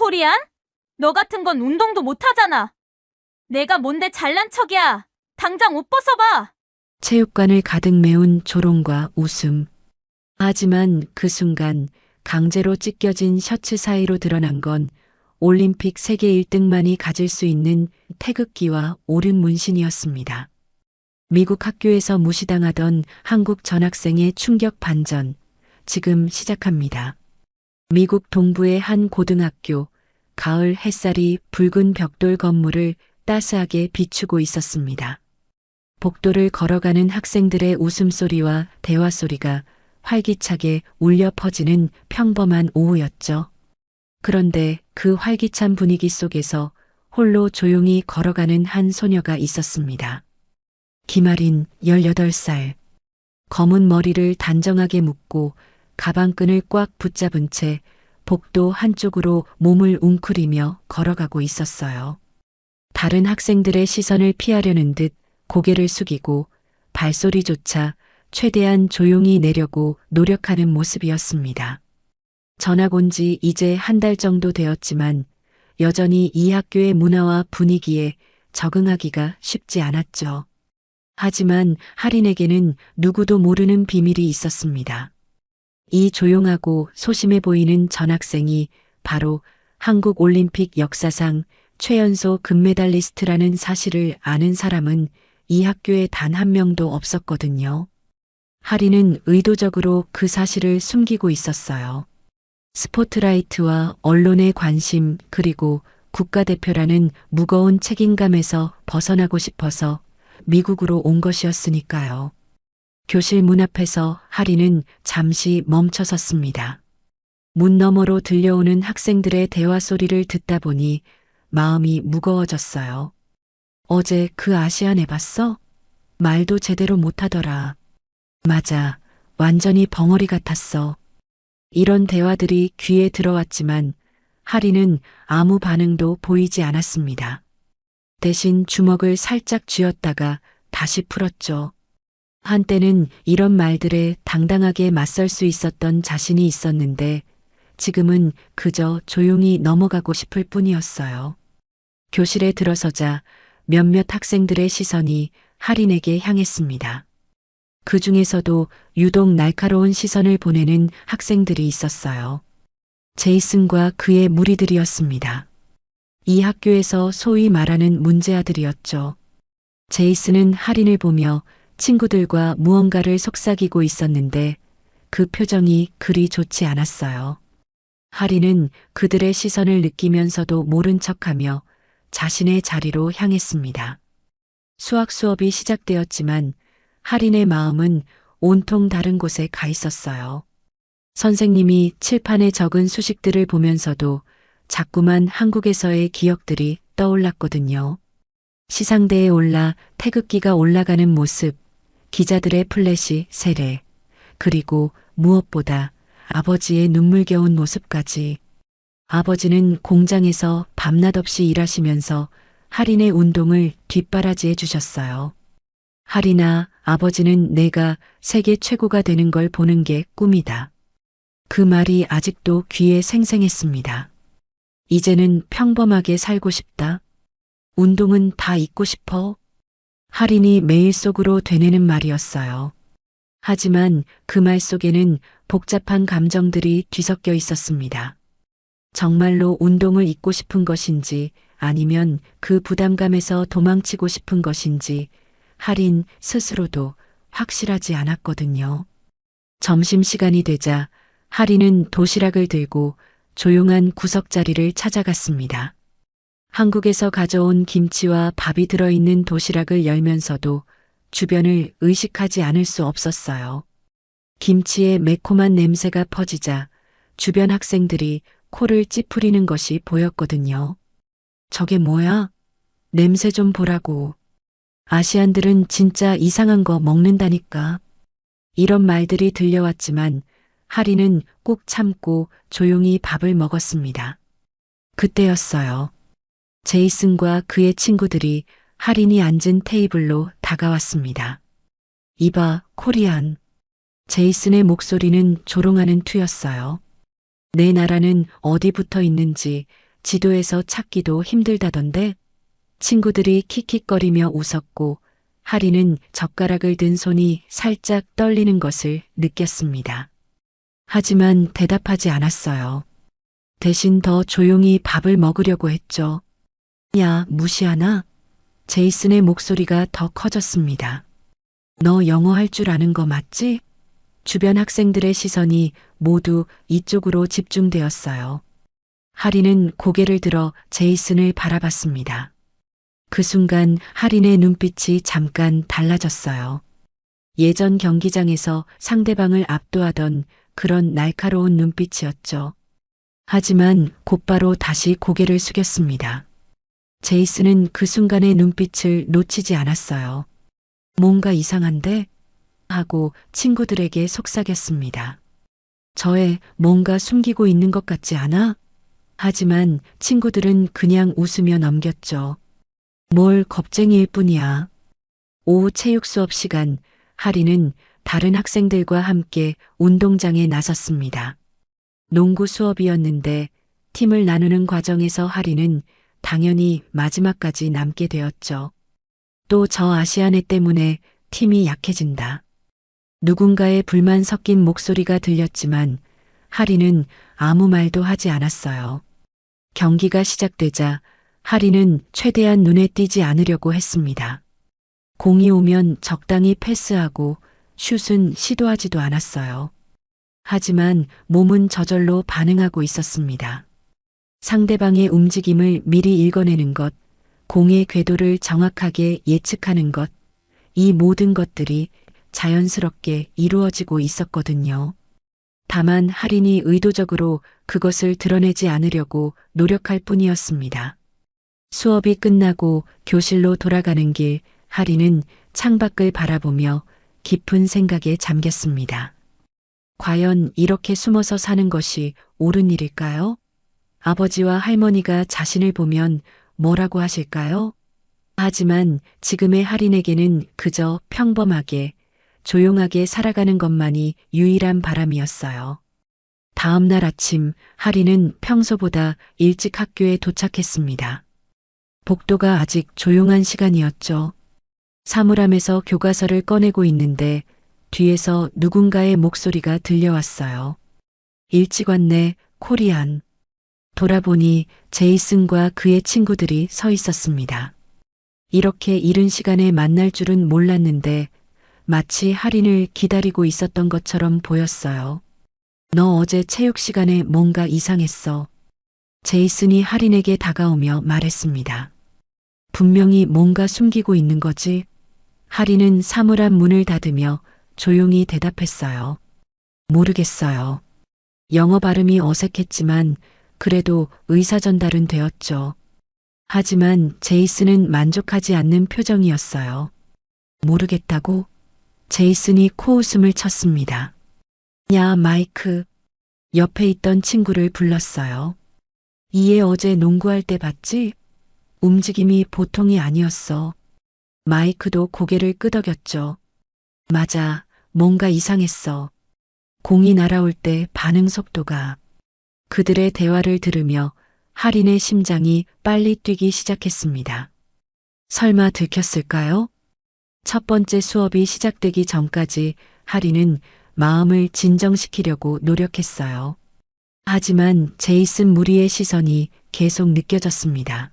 코리안? 너 같은 건 운동도 못하잖아. 내가 뭔데 잘난 척이야. 당장 옷 벗어봐. 체육관을 가득 메운 조롱과 웃음. 하지만 그 순간 강제로 찢겨진 셔츠 사이로 드러난 건 올림픽 세계 1등만이 가질 수 있는 태극기와 오륜 문신이었습니다. 미국 학교에서 무시당하던 한국 전학생의 충격 반전, 지금 시작합니다. 미국 동부의 한 고등학교, 가을 햇살이 붉은 벽돌 건물을 따스하게 비추고 있었습니다. 복도를 걸어가는 학생들의 웃음소리와 대화소리가 활기차게 울려 퍼지는 평범한 오후였죠. 그런데 그 활기찬 분위기 속에서 홀로 조용히 걸어가는 한 소녀가 있었습니다. 김아린 18살. 검은 머리를 단정하게 묶고 가방끈을 꽉 붙잡은 채 복도 한쪽으로 몸을 웅크리며 걸어가고 있었어요. 다른 학생들의 시선을 피하려는 듯 고개를 숙이고 발소리조차 최대한 조용히 내려고 노력하는 모습이었습니다. 전학 온 지 이제 한 달 정도 되었지만 여전히 이 학교의 문화와 분위기에 적응하기가 쉽지 않았죠. 하지만 하린에게는 누구도 모르는 비밀이 있었습니다. 이 조용하고 소심해 보이는 전학생이 바로 한국 올림픽 역사상 최연소 금메달리스트라는 사실을 아는 사람은 이 학교에 단 한 명도 없었거든요. 하린은 의도적으로 그 사실을 숨기고 있었어요. 스포트라이트와 언론의 관심 그리고 국가대표라는 무거운 책임감에서 벗어나고 싶어서 미국으로 온 것이었으니까요. 교실 문 앞에서 하린은 잠시 멈춰섰습니다. 문 너머로 들려오는 학생들의 대화 소리를 듣다 보니 마음이 무거워졌어요. 어제 그 아시안 해봤어? 말도 제대로 못하더라. 맞아. 완전히 벙어리 같았어. 이런 대화들이 귀에 들어왔지만 하린은 아무 반응도 보이지 않았습니다. 대신 주먹을 살짝 쥐었다가 다시 풀었죠. 한때는 이런 말들에 당당하게 맞설 수 있었던 자신이 있었는데 지금은 그저 조용히 넘어가고 싶을 뿐이었어요. 교실에 들어서자 몇몇 학생들의 시선이 하린에게 향했습니다. 그 중에서도 유독 날카로운 시선을 보내는 학생들이 있었어요. 제이슨과 그의 무리들이었습니다. 이 학교에서 소위 말하는 문제아들이었죠. 제이슨은 하린을 보며 친구들과 무언가를 속삭이고 있었는데 그 표정이 그리 좋지 않았어요. 하린은 그들의 시선을 느끼면서도 모른 척하며 자신의 자리로 향했습니다. 수학 수업이 시작되었지만 하린의 마음은 온통 다른 곳에 가 있었어요. 선생님이 칠판에 적은 수식들을 보면서도 자꾸만 한국에서의 기억들이 떠올랐거든요. 시상대에 올라 태극기가 올라가는 모습, 기자들의 플래시 세례, 그리고 무엇보다 아버지의 눈물겨운 모습까지. 아버지는 공장에서 밤낮 없이 일하시면서 하린의 운동을 뒷바라지해 주셨어요. 하린아, 아버지는 내가 세계 최고가 되는 걸 보는 게 꿈이다. 그 말이 아직도 귀에 생생했습니다. 이제는 평범하게 살고 싶다. 운동은 다 잊고 싶어. 하린이 매일 속으로 되뇌는 말이었어요. 하지만 그 말 속에는 복잡한 감정들이 뒤섞여 있었습니다. 정말로 운동을 잊고 싶은 것인지 아니면 그 부담감에서 도망치고 싶은 것인지 하린 스스로도 확실하지 않았거든요. 점심시간이 되자 하린은 도시락을 들고 조용한 구석자리를 찾아갔습니다. 한국에서 가져온 김치와 밥이 들어있는 도시락을 열면서도 주변을 의식하지 않을 수 없었어요. 김치의 매콤한 냄새가 퍼지자 주변 학생들이 코를 찌푸리는 것이 보였거든요. 저게 뭐야? 냄새 좀 보라고. 아시안들은 진짜 이상한 거 먹는다니까. 이런 말들이 들려왔지만 하린은 꾹 참고 조용히 밥을 먹었습니다. 그때였어요. 제이슨과 그의 친구들이 하린이 앉은 테이블로 다가왔습니다. 이봐, 코리안. 제이슨의 목소리는 조롱하는 투였어요. 내 나라는 어디 붙어 있는지 지도에서 찾기도 힘들다던데 친구들이 킥킥거리며 웃었고 하리는 젓가락을 든 손이 살짝 떨리는 것을 느꼈습니다. 하지만 대답하지 않았어요. 대신 더 조용히 밥을 먹으려고 했죠. 야, 무시하나? 제이슨의 목소리가 더 커졌습니다. 너 영어 할 줄 아는 거 맞지? 주변 학생들의 시선이 모두 이쪽으로 집중되었어요. 하리는 고개를 들어 제이슨을 바라봤습니다. 그 순간 하린의 눈빛이 잠깐 달라졌어요. 예전 경기장에서 상대방을 압도하던 그런 날카로운 눈빛이었죠. 하지만 곧바로 다시 고개를 숙였습니다. 제이슨은 그 순간의 눈빛을 놓치지 않았어요. 뭔가 이상한데? 하고 친구들에게 속삭였습니다. 저에 뭔가 숨기고 있는 것 같지 않아? 하지만 친구들은 그냥 웃으며 넘겼죠. 뭘 겁쟁이일 뿐이야. 오후 체육 수업 시간, 하리는 다른 학생들과 함께 운동장에 나섰습니다. 농구 수업이었는데 팀을 나누는 과정에서 하리는 당연히 마지막까지 남게 되었죠. 또 저 아시아네 때문에 팀이 약해진다. 누군가의 불만 섞인 목소리가 들렸지만 하리는 아무 말도 하지 않았어요. 경기가 시작되자 하리는 최대한 눈에 띄지 않으려고 했습니다. 공이 오면 적당히 패스하고 슛은 시도하지도 않았어요. 하지만 몸은 저절로 반응하고 있었습니다. 상대방의 움직임을 미리 읽어내는 것, 공의 궤도를 정확하게 예측하는 것, 이 모든 것들이 자연스럽게 이루어지고 있었거든요. 다만 하린이 의도적으로 그것을 드러내지 않으려고 노력할 뿐이었습니다. 수업이 끝나고 교실로 돌아가는 길, 하린은 창밖을 바라보며 깊은 생각에 잠겼습니다. 과연 이렇게 숨어서 사는 것이 옳은 일일까요? 아버지와 할머니가 자신을 보면 뭐라고 하실까요? 하지만 지금의 하린에게는 그저 평범하게, 조용하게 살아가는 것만이 유일한 바람이었어요. 다음 날 아침, 하린은 평소보다 일찍 학교에 도착했습니다. 복도가 아직 조용한 시간이었죠. 사물함에서 교과서를 꺼내고 있는데 뒤에서 누군가의 목소리가 들려왔어요. 일찍 왔네, 코리안. 돌아보니 제이슨과 그의 친구들이 서 있었습니다. 이렇게 이른 시간에 만날 줄은 몰랐는데 마치 하린을 기다리고 있었던 것처럼 보였어요. 너 어제 체육 시간에 뭔가 이상했어. 제이슨이 하린에게 다가오며 말했습니다. 분명히 뭔가 숨기고 있는 거지. 하린은 사물함 문을 닫으며 조용히 대답했어요. 모르겠어요. 영어 발음이 어색했지만 그래도 의사 전달은 되었죠. 하지만 제이슨은 만족하지 않는 표정이었어요. 모르겠다고? 제이슨이 코웃음을 쳤습니다. 야, 마이크. 옆에 있던 친구를 불렀어요. 이에 어제 농구할 때 봤지? 움직임이 보통이 아니었어. 마이크도 고개를 끄덕였죠. 맞아, 뭔가 이상했어. 공이 날아올 때 반응 속도가. 그들의 대화를 들으며 하린의 심장이 빨리 뛰기 시작했습니다. 설마 들켰을까요? 첫 번째 수업이 시작되기 전까지 하린은 마음을 진정시키려고 노력했어요. 하지만 제이슨 무리의 시선이 계속 느껴졌습니다.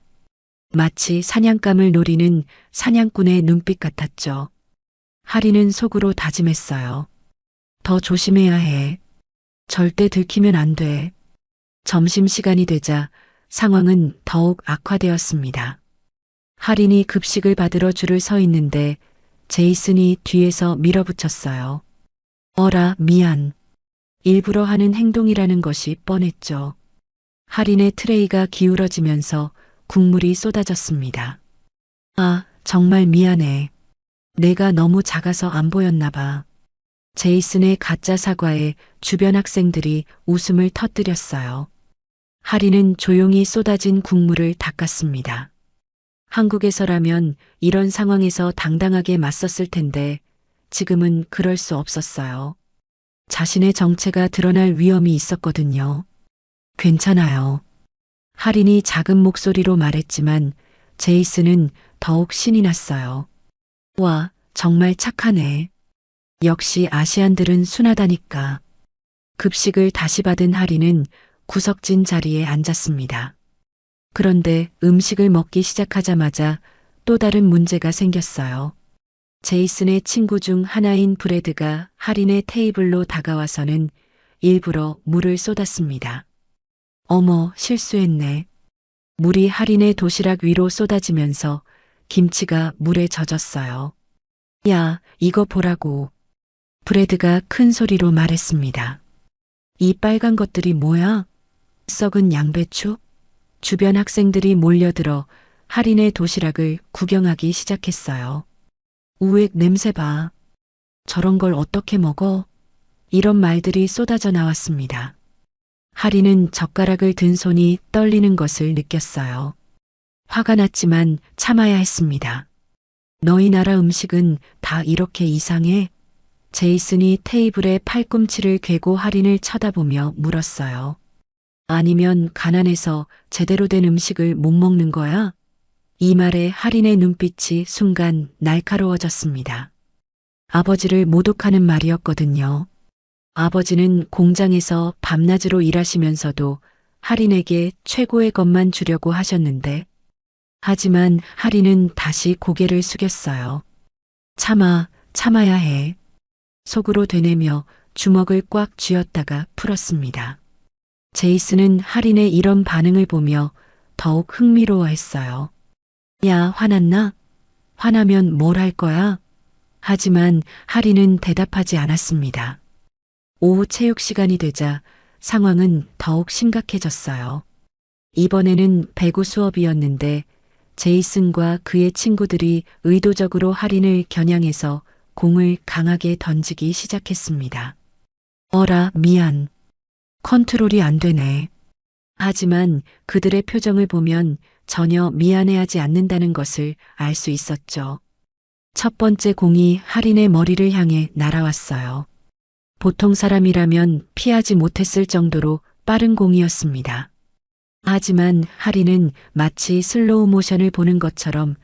마치 사냥감을 노리는 사냥꾼의 눈빛 같았죠. 하린은 속으로 다짐했어요. 더 조심해야 해. 절대 들키면 안 돼. 점심시간이 되자 상황은 더욱 악화되었습니다. 하린이 급식을 받으러 줄을 서 있는데 제이슨이 뒤에서 밀어붙였어요. 어라, 미안. 일부러 하는 행동이라는 것이 뻔했죠. 하린의 트레이가 기울어지면서 국물이 쏟아졌습니다. 아, 정말 미안해. 내가 너무 작아서 안 보였나 봐. 제이슨의 가짜 사과에 주변 학생들이 웃음을 터뜨렸어요. 하린은 조용히 쏟아진 국물을 닦았습니다. 한국에서라면 이런 상황에서 당당하게 맞섰을 텐데 지금은 그럴 수 없었어요. 자신의 정체가 드러날 위험이 있었거든요. 괜찮아요. 할인이 작은 목소리로 말했지만 제이슨은 더욱 신이 났어요. 와, 정말 착하네. 역시 아시안들은 순하다니까. 급식을 다시 받은 할인은 구석진 자리에 앉았습니다. 그런데 음식을 먹기 시작하자마자 또 다른 문제가 생겼어요. 제이슨의 친구 중 하나인 브래드가 할인의 테이블로 다가와서는 일부러 물을 쏟았습니다. 어머, 실수했네. 물이 할인의 도시락 위로 쏟아지면서 김치가 물에 젖었어요. 야, 이거 보라고. 브래드가 큰 소리로 말했습니다. 이 빨간 것들이 뭐야? 썩은 양배추? 주변 학생들이 몰려들어 할인의 도시락을 구경하기 시작했어요. 우웩, 냄새 봐. 저런 걸 어떻게 먹어? 이런 말들이 쏟아져 나왔습니다. 할인은 젓가락을 든 손이 떨리는 것을 느꼈어요. 화가 났지만 참아야 했습니다. 너희 나라 음식은 다 이렇게 이상해? 제이슨이 테이블에 팔꿈치를 괴고 할인을 쳐다보며 물었어요. 아니면 가난해서 제대로 된 음식을 못 먹는 거야? 이 말에 할인의 눈빛이 순간 날카로워졌습니다. 아버지를 모독하는 말이었거든요. 아버지는 공장에서 밤낮으로 일하시면서도 할인에게 최고의 것만 주려고 하셨는데, 하지만 할인은 다시 고개를 숙였어요. 참아야 해. 속으로 되뇌며 주먹을 꽉 쥐었다가 풀었습니다. 제이슨은 할인의 이런 반응을 보며 더욱 흥미로워했어요. 야, 화났나? 화나면 뭘 할 거야? 하지만 할인은 대답하지 않았습니다. 오후 체육 시간이 되자 상황은 더욱 심각해졌어요. 이번에는 배구 수업이었는데 제이슨과 그의 친구들이 의도적으로 할인을 겨냥해서 공을 강하게 던지기 시작했습니다. 어라, 미안. 컨트롤이 안 되네. 하지만 그들의 표정을 보면 전혀 미안해하지 않는다는 것을 알 수 있었죠. 첫 번째 공이 할인의 머리를 향해 날아왔어요. 보통 사람이라면 피하지 못했을 정도로 빠른 공이었습니다. 하지만 할인은 마치 슬로우 모션을 보는 것처럼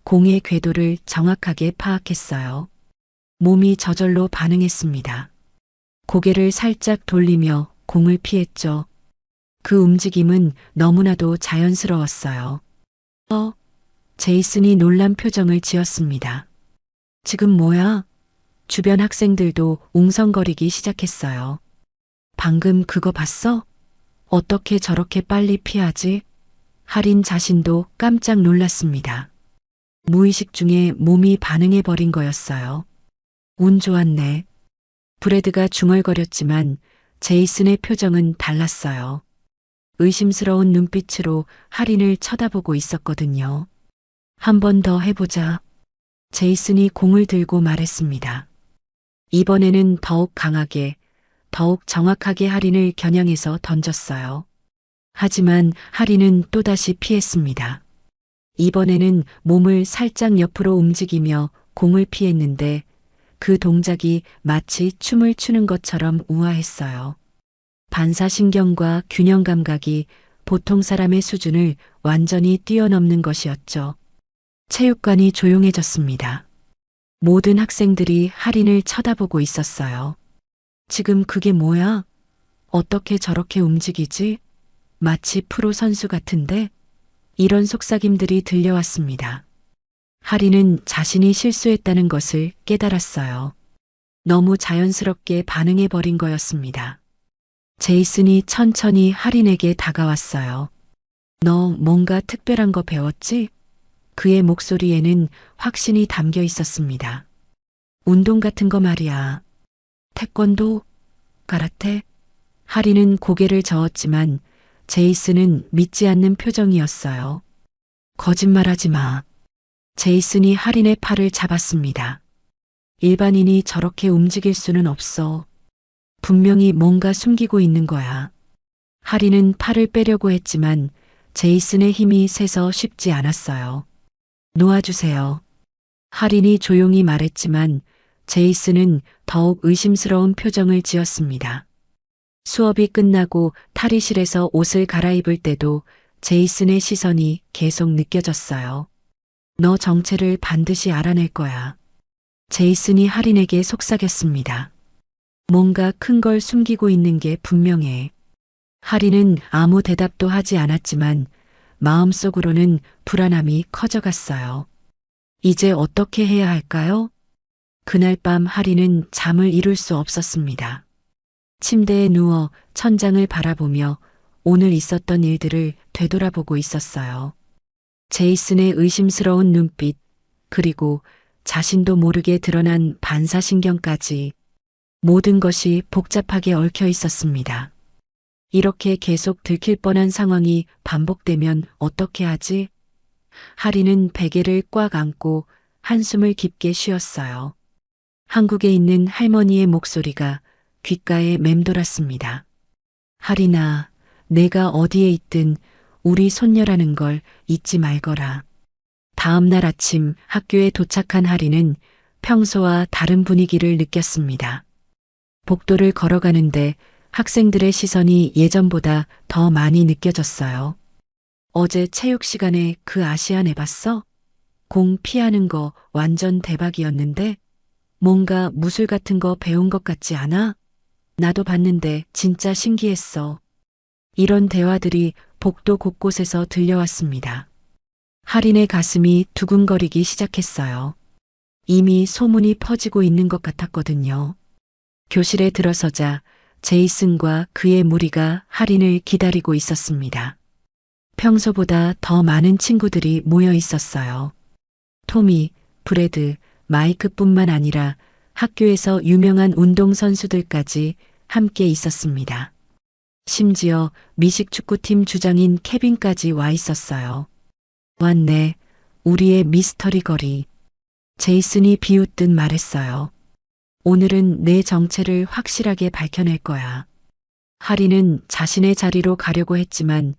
공의 궤도를 정확하게 파악했어요. 몸이 저절로 반응했습니다. 고개를 살짝 돌리며 공을 피했죠. 그 움직임은 너무나도 자연스러웠어요. 제이슨이 놀란 표정을 지었습니다. 지금 뭐야? 주변 학생들도 웅성거리기 시작했어요. 방금 그거 봤어? 어떻게 저렇게 빨리 피하지? 할인 자신도 깜짝 놀랐습니다. 무의식 중에 몸이 반응해버린 거였어요. 운 좋았네. 브래드가 중얼거렸지만 제이슨의 표정은 달랐어요. 의심스러운 눈빛으로 할인을 쳐다보고 있었거든요. 한 번 더 해보자. 제이슨이 공을 들고 말했습니다. 이번에는 더욱 강하게, 더욱 정확하게 할인을 겨냥해서 던졌어요. 하지만 할인은 또다시 피했습니다. 이번에는 몸을 살짝 옆으로 움직이며 공을 피했는데 그 동작이 마치 춤을 추는 것처럼 우아했어요. 반사신경과 균형 감각이 보통 사람의 수준을 완전히 뛰어넘는 것이었죠. 체육관이 조용해졌습니다. 모든 학생들이 할인을 쳐다보고 있었어요. 지금 그게 뭐야? 어떻게 저렇게 움직이지? 마치 프로 선수 같은데? 이런 속삭임들이 들려왔습니다. 할인은 자신이 실수했다는 것을 깨달았어요. 너무 자연스럽게 반응해버린 거였습니다. 제이슨이 천천히 할인에게 다가왔어요. 너 뭔가 특별한 거 배웠지? 그의 목소리에는 확신이 담겨 있었습니다. 운동 같은 거 말이야. 태권도? 가라테? 할인은 고개를 저었지만 제이슨은 믿지 않는 표정이었어요. 거짓말하지 마. 제이슨이 할인의 팔을 잡았습니다. 일반인이 저렇게 움직일 수는 없어. 분명히 뭔가 숨기고 있는 거야. 할인은 팔을 빼려고 했지만 제이슨의 힘이 세서 쉽지 않았어요. 놓아주세요. 할인이 조용히 말했지만 제이슨은 더욱 의심스러운 표정을 지었습니다. 수업이 끝나고 탈의실에서 옷을 갈아입을 때도 제이슨의 시선이 계속 느껴졌어요. 너 정체를 반드시 알아낼 거야. 제이슨이 할인에게 속삭였습니다. 뭔가 큰 걸 숨기고 있는 게 분명해. 할인은 아무 대답도 하지 않았지만 마음속으로는 불안함이 커져갔어요. 이제 어떻게 해야 할까요? 그날 밤 할인은 잠을 이룰 수 없었습니다. 침대에 누워 천장을 바라보며 오늘 있었던 일들을 되돌아보고 있었어요. 제이슨의 의심스러운 눈빛, 그리고 자신도 모르게 드러난 반사신경까지 모든 것이 복잡하게 얽혀 있었습니다. 이렇게 계속 들킬 뻔한 상황이 반복되면 어떻게 하지? 할인은 베개를 꽉 안고 한숨을 깊게 쉬었어요. 한국에 있는 할머니의 목소리가 귓가에 맴돌았습니다. 할인아, 내가 어디에 있든 우리 손녀라는 걸 잊지 말거라. 다음 날 아침 학교에 도착한 할인은 평소와 다른 분위기를 느꼈습니다. 복도를 걸어가는데 학생들의 시선이 예전보다 더 많이 느껴졌어요. 어제 체육 시간에 그 아시안 해봤어? 공 피하는 거 완전 대박이었는데? 뭔가 무술 같은 거 배운 것 같지 않아? 나도 봤는데 진짜 신기했어. 이런 대화들이 복도 곳곳에서 들려왔습니다. 할인의 가슴이 두근거리기 시작했어요. 이미 소문이 퍼지고 있는 것 같았거든요. 교실에 들어서자 제이슨과 그의 무리가 할인을 기다리고 있었습니다. 평소보다 더 많은 친구들이 모여 있었어요. 토미, 브래드, 마이크뿐만 아니라 학교에서 유명한 운동선수들까지 함께 있었습니다. 심지어 미식축구팀 주장인 케빈까지 와 있었어요. 왔네, 우리의 미스터리 거리. 제이슨이 비웃듯 말했어요. 오늘은 내 정체를 확실하게 밝혀낼 거야. 할인은 자신의 자리로 가려고 했지만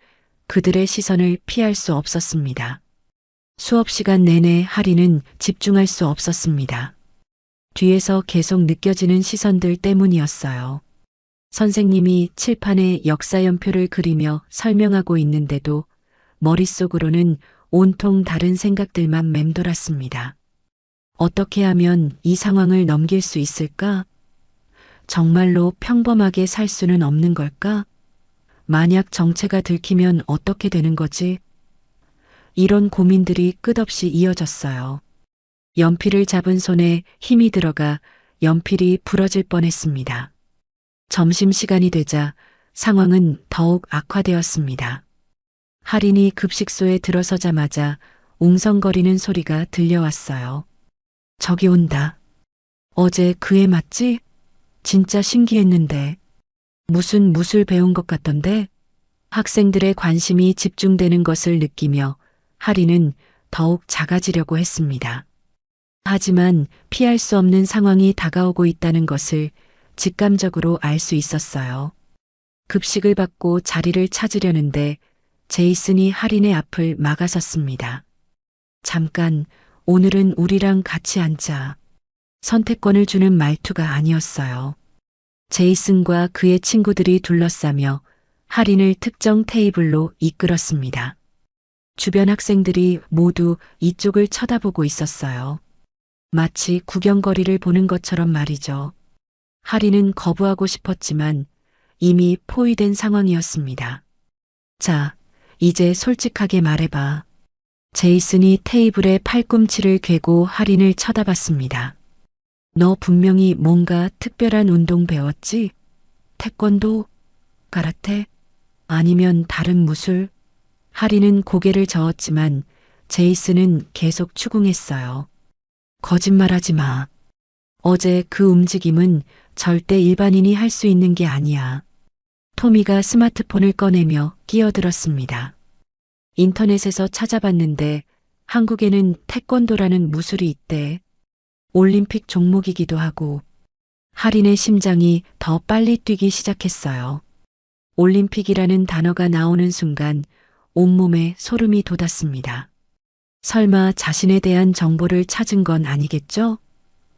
그들의 시선을 피할 수 없었습니다. 수업 시간 내내 할인은 집중할 수 없었습니다. 뒤에서 계속 느껴지는 시선들 때문이었어요. 선생님이 칠판에 역사연표를 그리며 설명하고 있는데도 머릿속으로는 온통 다른 생각들만 맴돌았습니다. 어떻게 하면 이 상황을 넘길 수 있을까? 정말로 평범하게 살 수는 없는 걸까? 만약 정체가 들키면 어떻게 되는 거지? 이런 고민들이 끝없이 이어졌어요. 연필을 잡은 손에 힘이 들어가 연필이 부러질 뻔했습니다. 점심시간이 되자 상황은 더욱 악화되었습니다. 할인이 급식소에 들어서자마자 웅성거리는 소리가 들려왔어요. 저기 온다. 어제 그 애 맞지? 진짜 신기했는데. 무슨 무술 배운 것 같던데? 학생들의 관심이 집중되는 것을 느끼며 할인은 더욱 작아지려고 했습니다. 하지만 피할 수 없는 상황이 다가오고 있다는 것을 직감적으로 알 수 있었어요. 급식을 받고 자리를 찾으려는데 제이슨이 할인의 앞을 막아섰습니다. 잠깐, 오늘은 우리랑 같이 앉자. 선택권을 주는 말투가 아니었어요. 제이슨과 그의 친구들이 둘러싸며 할인을 특정 테이블로 이끌었습니다. 주변 학생들이 모두 이쪽을 쳐다보고 있었어요. 마치 구경거리를 보는 것처럼 말이죠. 할인은 거부하고 싶었지만 이미 포위된 상황이었습니다. 자, 이제 솔직하게 말해봐. 제이슨이 테이블에 팔꿈치를 괴고 할인을 쳐다봤습니다. 너 분명히 뭔가 특별한 운동 배웠지? 태권도? 가라테? 아니면 다른 무술? 할인은 고개를 저었지만 제이슨은 계속 추궁했어요. 거짓말하지 마. 어제 그 움직임은 절대 일반인이 할 수 있는 게 아니야. 토미가 스마트폰을 꺼내며 끼어들었습니다. 인터넷에서 찾아봤는데 한국에는 태권도라는 무술이 있대. 올림픽 종목이기도 하고. 할인의 심장이 더 빨리 뛰기 시작했어요. 올림픽이라는 단어가 나오는 순간 온몸에 소름이 돋았습니다. 설마 자신에 대한 정보를 찾은 건 아니겠죠?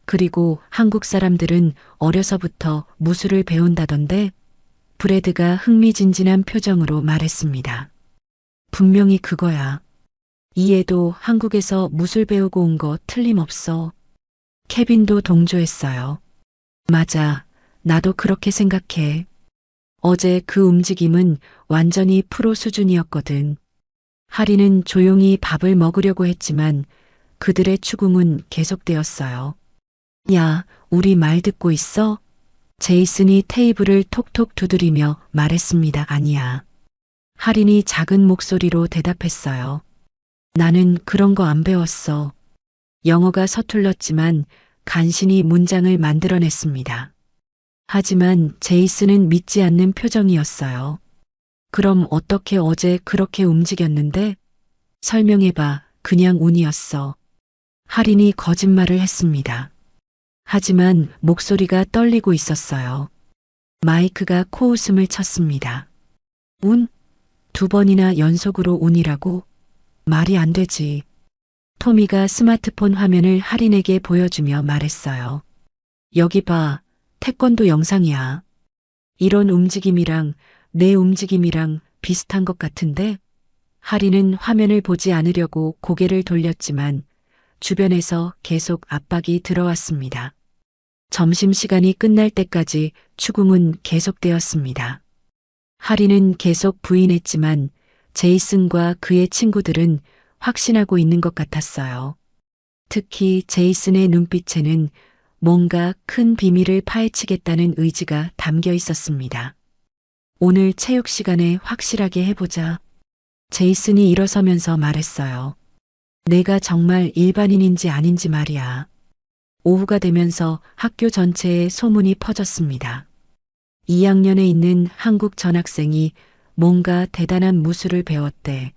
그리고 한국 사람들은 어려서부터 무술을 배운다던데? 브래드가 흥미진진한 표정으로 말했습니다. 분명히 그거야. 이해도 한국에서 무술 배우고 온 거 틀림없어. 케빈도 동조했어요. 맞아. 나도 그렇게 생각해. 어제 그 움직임은 완전히 프로 수준이었거든. 하리는 조용히 밥을 먹으려고 했지만 그들의 추궁은 계속되었어요. 야, 우리 말 듣고 있어? 제이슨이 테이블을 톡톡 두드리며 말했습니다. 아니야. 하린이 작은 목소리로 대답했어요. 나는 그런 거 안 배웠어. 영어가 서툴렀지만 간신히 문장을 만들어냈습니다. 하지만 제이슨은 믿지 않는 표정이었어요. 그럼 어떻게 어제 그렇게 움직였는데? 설명해봐. 그냥 운이었어. 하린이 거짓말을 했습니다. 하지만 목소리가 떨리고 있었어요. 마이크가 코웃음을 쳤습니다. 운? 2번이나 연속으로 운이라고? 말이 안 되지. 토미가 스마트폰 화면을 하린에게 보여주며 말했어요. 여기 봐. 태권도 영상이야. 이런 움직임이랑 내 움직임이랑 비슷한 것 같은데? 하린은 화면을 보지 않으려고 고개를 돌렸지만 주변에서 계속 압박이 들어왔습니다. 점심시간이 끝날 때까지 추궁은 계속되었습니다. 하린은 계속 부인했지만 제이슨과 그의 친구들은 확신하고 있는 것 같았어요. 특히 제이슨의 눈빛에는 뭔가 큰 비밀을 파헤치겠다는 의지가 담겨 있었습니다. 오늘 체육 시간에 확실하게 해보자. 제이슨이 일어서면서 말했어요. 내가 정말 일반인인지 아닌지 말이야. 오후가 되면서 학교 전체에 소문이 퍼졌습니다. 2학년에 있는 한국 전학생이 뭔가 대단한 무술을 배웠대.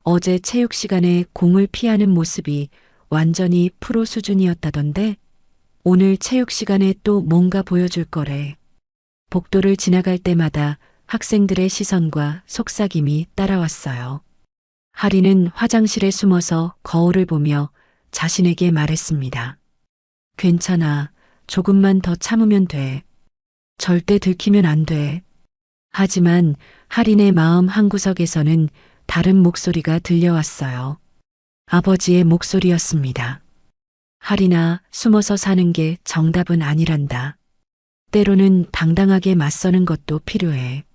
어제 체육 시간에 공을 피하는 모습이 완전히 프로 수준이었다던데 오늘 체육 시간에 또 뭔가 보여줄 거래. 복도를 지나갈 때마다 학생들의 시선과 속삭임이 따라왔어요. 하리는 화장실에 숨어서 거울을 보며 자신에게 말했습니다. 괜찮아. 조금만 더 참으면 돼. 절대 들키면 안 돼. 하지만 하린의 마음 한구석에서는 다른 목소리가 들려왔어요. 아버지의 목소리였습니다. 하린아, 숨어서 사는 게 정답은 아니란다. 때로는 당당하게 맞서는 것도 필요해.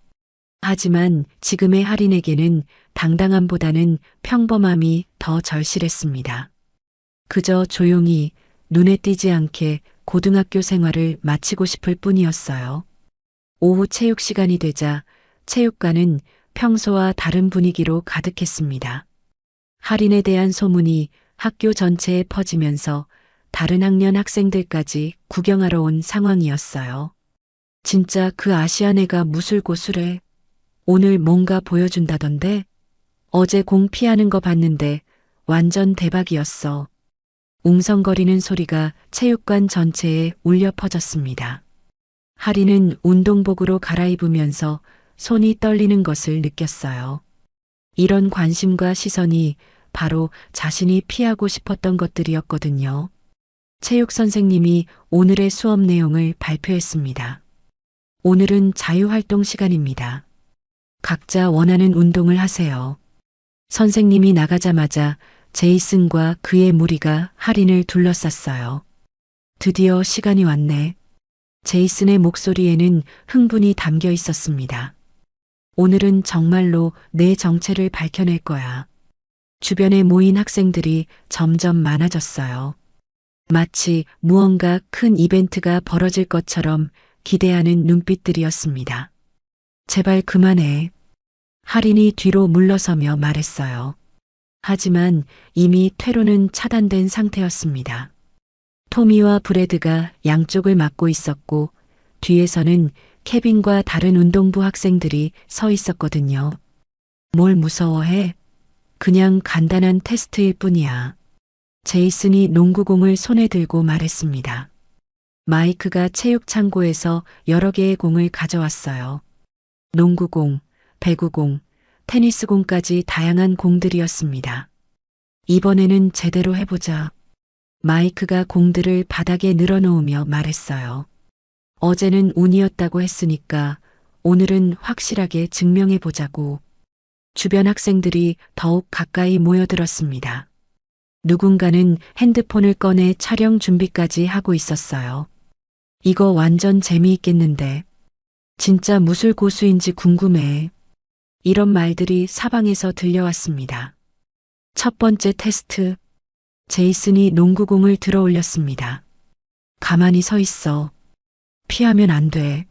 하지만 지금의 하린에게는 당당함보다는 평범함이 더 절실했습니다. 그저 조용히 눈에 띄지 않게 고등학교 생활을 마치고 싶을 뿐이었어요. 오후 체육 시간이 되자 체육관은 평소와 다른 분위기로 가득했습니다. 할인에 대한 소문이 학교 전체에 퍼지면서 다른 학년 학생들까지 구경하러 온 상황이었어요. 진짜 그 아시안 애가 무술고수래. 오늘 뭔가 보여준다던데? 어제 공 피하는 거 봤는데 완전 대박이었어. 웅성거리는 소리가 체육관 전체에 울려 퍼졌습니다. 하리는 운동복으로 갈아입으면서 손이 떨리는 것을 느꼈어요. 이런 관심과 시선이 바로 자신이 피하고 싶었던 것들이었거든요. 체육 선생님이 오늘의 수업 내용을 발표했습니다. 오늘은 자유활동 시간입니다. 각자 원하는 운동을 하세요. 선생님이 나가자마자 제이슨과 그의 무리가 하린을 둘러쌌어요. 드디어 시간이 왔네. 제이슨의 목소리에는 흥분이 담겨 있었습니다. 오늘은 정말로 내 정체를 밝혀낼 거야. 주변에 모인 학생들이 점점 많아졌어요. 마치 무언가 큰 이벤트가 벌어질 것처럼 기대하는 눈빛들이었습니다. 제발 그만해. 하린이 뒤로 물러서며 말했어요. 하지만 이미 퇴로는 차단된 상태였습니다. 토미와 브래드가 양쪽을 막고 있었고 뒤에서는 케빈과 다른 운동부 학생들이 서 있었거든요. 뭘 무서워해? 그냥 간단한 테스트일 뿐이야. 제이슨이 농구공을 손에 들고 말했습니다. 마이크가 체육 창고에서 여러 개의 공을 가져왔어요. 농구공, 배구공, 테니스공까지 다양한 공들이었습니다. 이번에는 제대로 해보자. 마이크가 공들을 바닥에 늘어놓으며 말했어요. 어제는 운이었다고 했으니까 오늘은 확실하게 증명해보자고. 주변 학생들이 더욱 가까이 모여들었습니다. 누군가는 핸드폰을 꺼내 촬영 준비까지 하고 있었어요. 이거 완전 재미있겠는데. 진짜 무술 고수인지 궁금해. 이런 말들이 사방에서 들려왔습니다. 첫 번째 테스트. 제이슨이 농구공을 들어 올렸습니다. 가만히 서 있어. 피하면 안 돼.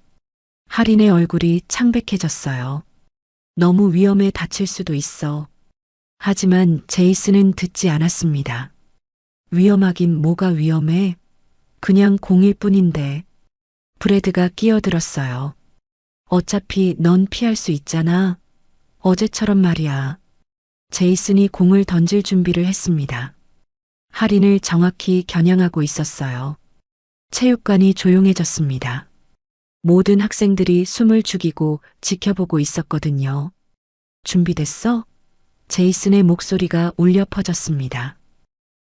할인의 얼굴이 창백해졌어요. 너무 위험해 다칠 수도 있어. 하지만 제이슨은 듣지 않았습니다. 위험하긴 뭐가 위험해? 그냥 공일 뿐인데. 브래드가 끼어들었어요. 어차피 넌 피할 수 있잖아. 어제처럼 말이야. 제이슨이 공을 던질 준비를 했습니다. 할인을 정확히 겨냥하고 있었어요. 체육관이 조용해졌습니다. 모든 학생들이 숨을 죽이고 지켜보고 있었거든요. 준비됐어? 제이슨의 목소리가 울려 퍼졌습니다.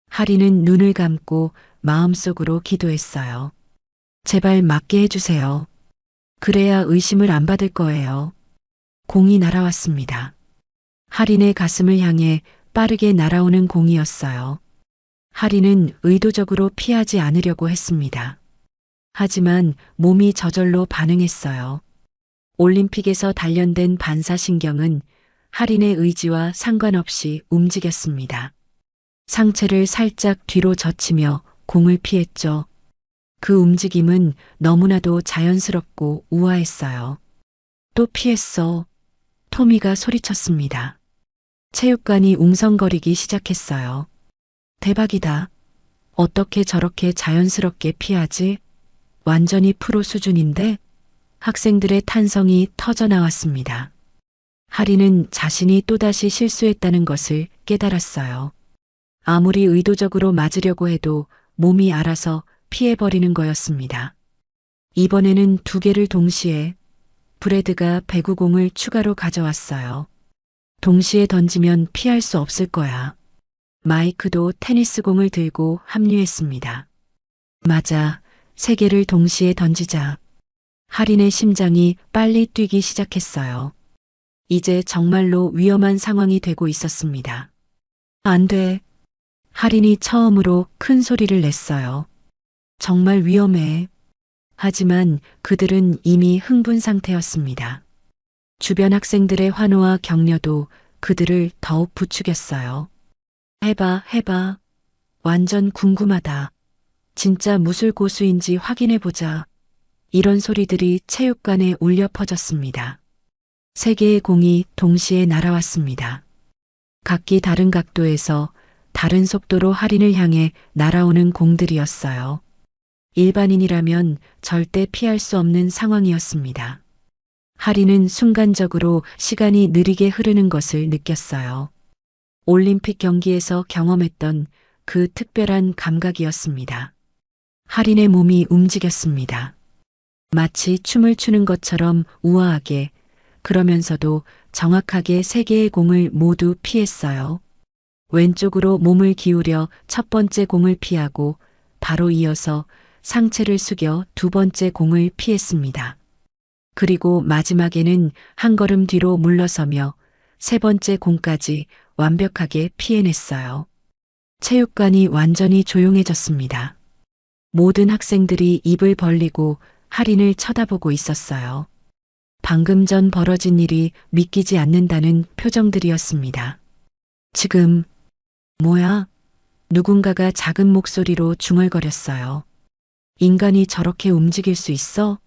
할인은 눈을 감고 마음속으로 기도했어요. 제발 맞게 해주세요. 그래야 의심을 안 받을 거예요. 공이 날아왔습니다. 할인의 가슴을 향해 빠르게 날아오는 공이었어요. 할인은 의도적으로 피하지 않으려고 했습니다. 하지만 몸이 저절로 반응했어요. 올림픽에서 단련된 반사신경은 할인의 의지와 상관없이 움직였습니다. 상체를 살짝 뒤로 젖히며 공을 피했죠. 그 움직임은 너무나도 자연스럽고 우아했어요. 또 피했어. 토미가 소리쳤습니다. 체육관이 웅성거리기 시작했어요. 대박이다. 어떻게 저렇게 자연스럽게 피하지? 완전히 프로 수준인데? 학생들의 탄성이 터져 나왔습니다. 할인은 자신이 또다시 실수했다는 것을 깨달았어요. 아무리 의도적으로 맞으려고 해도 몸이 알아서 피해버리는 거였습니다. 이번에는 두 개를 동시에 브래드가 배구공을 추가로 가져왔어요. 동시에 던지면 피할 수 없을 거야. 마이크도 테니스공을 들고 합류했습니다. 맞아. 세 개를 동시에 던지자. 할인의 심장이 빨리 뛰기 시작했어요. 이제 정말로 위험한 상황이 되고 있었습니다. 안 돼. 할인이 처음으로 큰 소리를 냈어요. 정말 위험해. 하지만 그들은 이미 흥분 상태였습니다. 주변 학생들의 환호와 격려도 그들을 더욱 부추겼어요. 해봐. 완전 궁금하다. 진짜 무술 고수인지 확인해보자. 이런 소리들이 체육관에 울려 퍼졌습니다. 세 개의 공이 동시에 날아왔습니다. 각기 다른 각도에서 다른 속도로 할인을 향해 날아오는 공들이었어요. 일반인이라면 절대 피할 수 없는 상황이었습니다. 할인은 순간적으로 시간이 느리게 흐르는 것을 느꼈어요. 올림픽 경기에서 경험했던 그 특별한 감각이었습니다. 할인의 몸이 움직였습니다. 마치 춤을 추는 것처럼 우아하게, 그러면서도 정확하게 세 개의 공을 모두 피했어요. 왼쪽으로 몸을 기울여 첫 번째 공을 피하고 바로 이어서 상체를 숙여 두 번째 공을 피했습니다. 그리고 마지막에는 한 걸음 뒤로 물러서며 세 번째 공까지 완벽하게 피해냈어요. 체육관이 완전히 조용해졌습니다. 모든 학생들이 입을 벌리고 할인을 쳐다보고 있었어요. 방금 전 벌어진 일이 믿기지 않는다는 표정들이었습니다. 지금, 뭐야? 누군가가 작은 목소리로 중얼거렸어요. 인간이 저렇게 움직일 수 있어?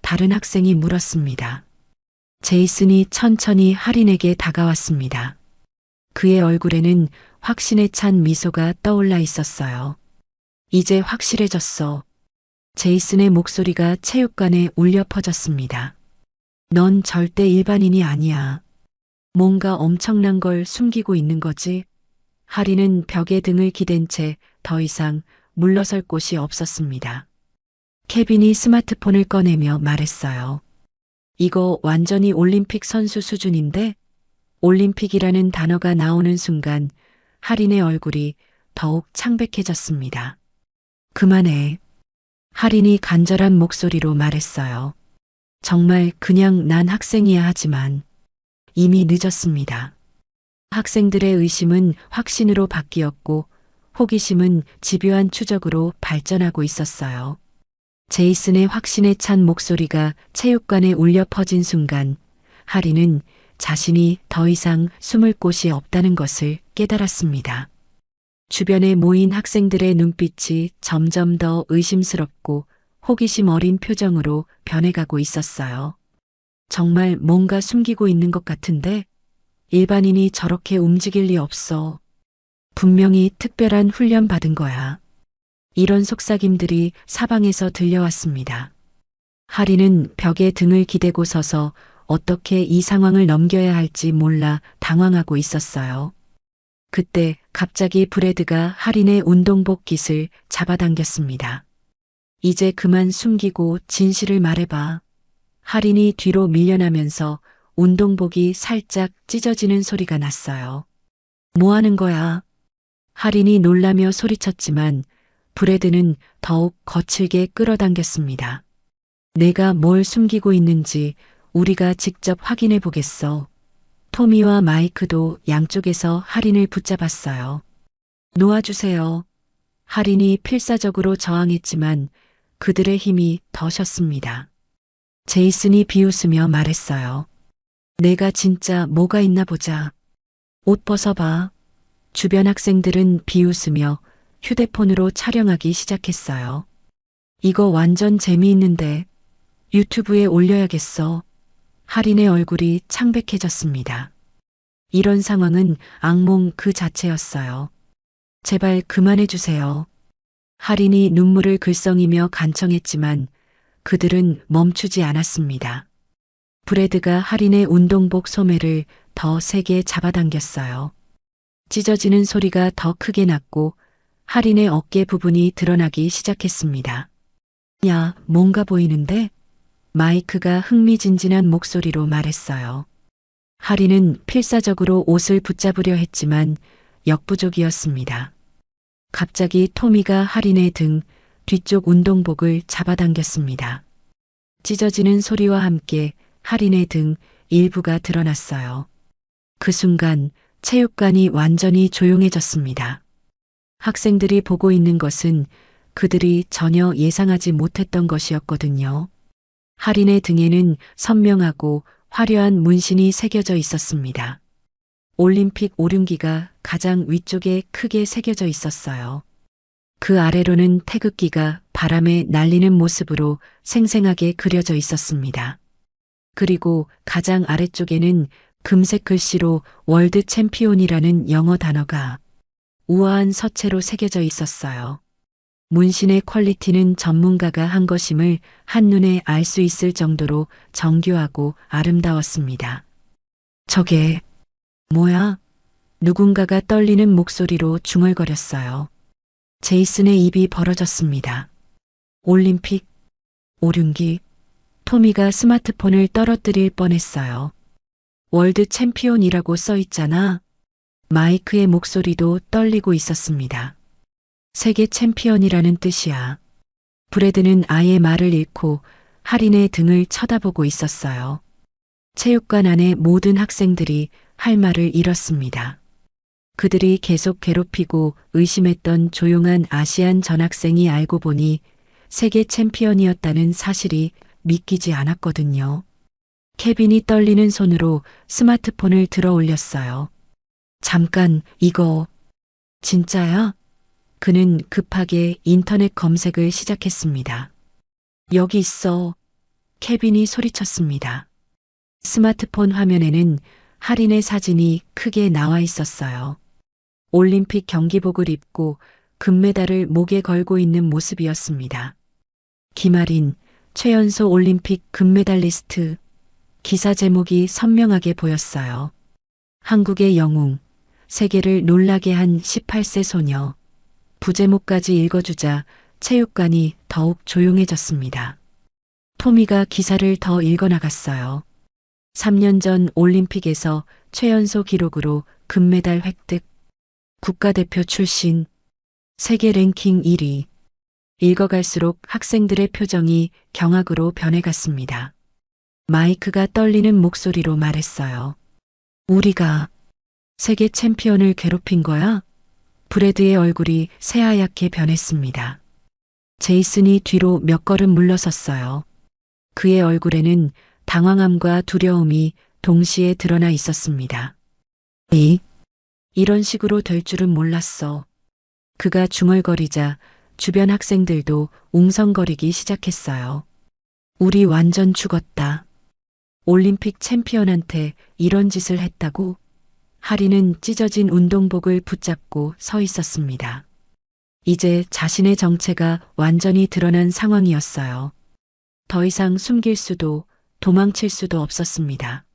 다른 학생이 물었습니다. 제이슨이 천천히 할인에게 다가왔습니다. 그의 얼굴에는 확신에 찬 미소가 떠올라 있었어요. 이제 확실해졌어. 제이슨의 목소리가 체육관에 울려 퍼졌습니다. 넌 절대 일반인이 아니야. 뭔가 엄청난 걸 숨기고 있는 거지? 할인은 벽에 등을 기댄 채 더 이상 물러설 곳이 없었습니다. 케빈이 스마트폰을 꺼내며 말했어요. 이거 완전히 올림픽 선수 수준인데? 올림픽이라는 단어가 나오는 순간 할인의 얼굴이 더욱 창백해졌습니다. 그만해. 할인이 간절한 목소리로 말했어요. 정말 그냥 난 학생이야 하지만 이미 늦었습니다. 학생들의 의심은 확신으로 바뀌었고 호기심은 집요한 추적으로 발전하고 있었어요. 제이슨의 확신에 찬 목소리가 체육관에 울려 퍼진 순간 하리는 자신이 더 이상 숨을 곳이 없다는 것을 깨달았습니다. 주변에 모인 학생들의 눈빛이 점점 더 의심스럽고 호기심 어린 표정으로 변해가고 있었어요. 정말 뭔가 숨기고 있는 것 같은데 일반인이 저렇게 움직일 리 없어. 분명히 특별한 훈련 받은 거야. 이런 속삭임들이 사방에서 들려왔습니다. 하리는 벽에 등을 기대고 서서 어떻게 이 상황을 넘겨야 할지 몰라 당황하고 있었어요. 그때 갑자기 브래드가 하린의 운동복 깃을 잡아당겼습니다. 이제 그만 숨기고 진실을 말해봐. 하린이 뒤로 밀려나면서 운동복이 살짝 찢어지는 소리가 났어요. 뭐 하는 거야? 하린이 놀라며 소리쳤지만 브래드는 더욱 거칠게 끌어당겼습니다. 내가 뭘 숨기고 있는지 우리가 직접 확인해 보겠어. 토미와 마이크도 양쪽에서 하린을 붙잡았어요. 놓아주세요. 하린이 필사적으로 저항했지만 그들의 힘이 더셨습니다. 제이슨이 비웃으며 말했어요. 내가 진짜 뭐가 있나 보자. 옷 벗어봐. 주변 학생들은 비웃으며 휴대폰으로 촬영하기 시작했어요. 이거 완전 재미있는데 유튜브에 올려야겠어. 하린의 얼굴이 창백해졌습니다. 이런 상황은 악몽 그 자체였어요. 제발 그만해 주세요. 하린이 눈물을 글썽이며 간청했지만 그들은 멈추지 않았습니다. 브래드가 하린의 운동복 소매를 더 세게 잡아당겼어요. 찢어지는 소리가 더 크게 났고 하린의 어깨 부분이 드러나기 시작했습니다. 야, 뭔가 보이는데? 마이크가 흥미진진한 목소리로 말했어요. 하린은 필사적으로 옷을 붙잡으려 했지만 역부족이었습니다. 갑자기 토미가 하린의 등 뒤쪽 운동복을 잡아당겼습니다. 찢어지는 소리와 함께 하린의 등 일부가 드러났어요. 그 순간 체육관이 완전히 조용해졌습니다. 학생들이 보고 있는 것은 그들이 전혀 예상하지 못했던 것이었거든요. 하린의 등에는 선명하고 화려한 문신이 새겨져 있었습니다. 올림픽 오륜기가 가장 위쪽에 크게 새겨져 있었어요. 그 아래로는 태극기가 바람에 날리는 모습으로 생생하게 그려져 있었습니다. 그리고 가장 아래쪽에는 금색 글씨로 월드 챔피온이라는 영어 단어가 우아한 서체로 새겨져 있었어요. 문신의 퀄리티는 전문가가 한 것임을 한눈에 알 수 있을 정도로 정교하고 아름다웠습니다. 저게 뭐야? 누군가가 떨리는 목소리로 중얼거렸어요. 제이슨의 입이 벌어졌습니다. 올림픽 오륜기. 토미가 스마트폰을 떨어뜨릴 뻔했어요. 월드 챔피온이라고 써 있잖아. 마이크의 목소리도 떨리고 있었습니다. 세계 챔피언이라는 뜻이야. 브래드는 아예 말을 잃고 하린의 등을 쳐다보고 있었어요. 체육관 안의 모든 학생들이 할 말을 잃었습니다. 그들이 계속 괴롭히고 의심했던 조용한 아시안 전학생이 알고 보니 세계 챔피언이었다는 사실이 믿기지 않았거든요. 케빈이 떨리는 손으로 스마트폰을 들어 올렸어요. 잠깐, 이거 진짜야? 그는 급하게 인터넷 검색을 시작했습니다. 여기 있어. 케빈이 소리쳤습니다. 스마트폰 화면에는 하린의 사진이 크게 나와 있었어요. 올림픽 경기복을 입고 금메달을 목에 걸고 있는 모습이었습니다. 김아린, 최연소 올림픽 금메달리스트. 기사 제목이 선명하게 보였어요. 한국의 영웅, 세계를 놀라게 한 18세 소녀. 부제목까지 읽어주자 체육관이 더욱 조용해졌습니다. 토미가 기사를 더 읽어나갔어요. 3년 전 올림픽에서 최연소 기록으로 금메달 획득, 국가대표 출신, 세계 랭킹 1위. 읽어갈수록 학생들의 표정이 경악으로 변해갔습니다. 마이크가 떨리는 목소리로 말했어요. 우리가 세계 챔피언을 괴롭힌 거야? 브래드의 얼굴이 새하얗게 변했습니다. 제이슨이 뒤로 몇 걸음 물러섰어요. 그의 얼굴에는 당황함과 두려움이 동시에 드러나 있었습니다. 이런 식으로 될 줄은 몰랐어. 그가 중얼거리자 주변 학생들도 웅성거리기 시작했어요. 우리 완전 죽었다. 올림픽 챔피언한테 이런 짓을 했다고? 하리는 찢어진 운동복을 붙잡고 서 있었습니다. 이제 자신의 정체가 완전히 드러난 상황이었어요. 더 이상 숨길 수도 도망칠 수도 없었습니다.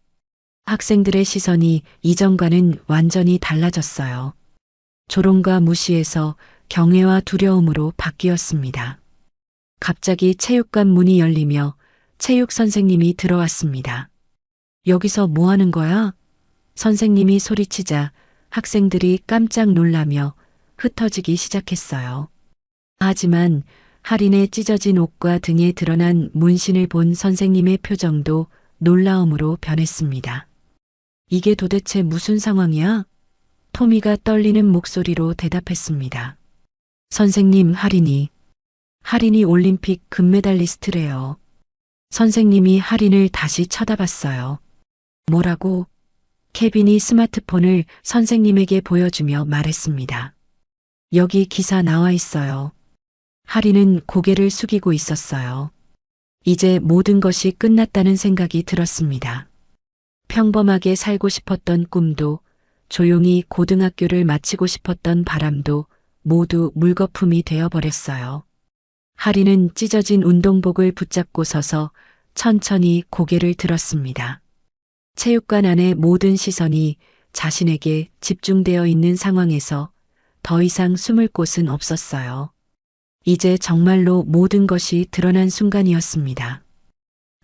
학생들의 시선이 이전과는 완전히 달라졌어요. 조롱과 무시에서 경외와 두려움으로 바뀌었습니다. 갑자기 체육관 문이 열리며 체육 선생님이 들어왔습니다. 여기서 뭐 하는 거야? 선생님이 소리치자 학생들이 깜짝 놀라며 흩어지기 시작했어요. 하지만 할인의 찢어진 옷과 등에 드러난 문신을 본 선생님의 표정도 놀라움으로 변했습니다. 이게 도대체 무슨 상황이야? 토미가 떨리는 목소리로 대답했습니다. 선생님, 할인이 올림픽 금메달리스트래요. 선생님이 할인을 다시 쳐다봤어요. 뭐라고? 케빈이 스마트폰을 선생님에게 보여주며 말했습니다. 여기 기사 나와 있어요. 할인은 고개를 숙이고 있었어요. 이제 모든 것이 끝났다는 생각이 들었습니다. 평범하게 살고 싶었던 꿈도, 조용히 고등학교를 마치고 싶었던 바람도 모두 물거품이 되어버렸어요. 할인은 찢어진 운동복을 붙잡고 서서 천천히 고개를 들었습니다. 체육관 안의 모든 시선이 자신에게 집중되어 있는 상황에서 더 이상 숨을 곳은 없었어요. 이제 정말로 모든 것이 드러난 순간이었습니다.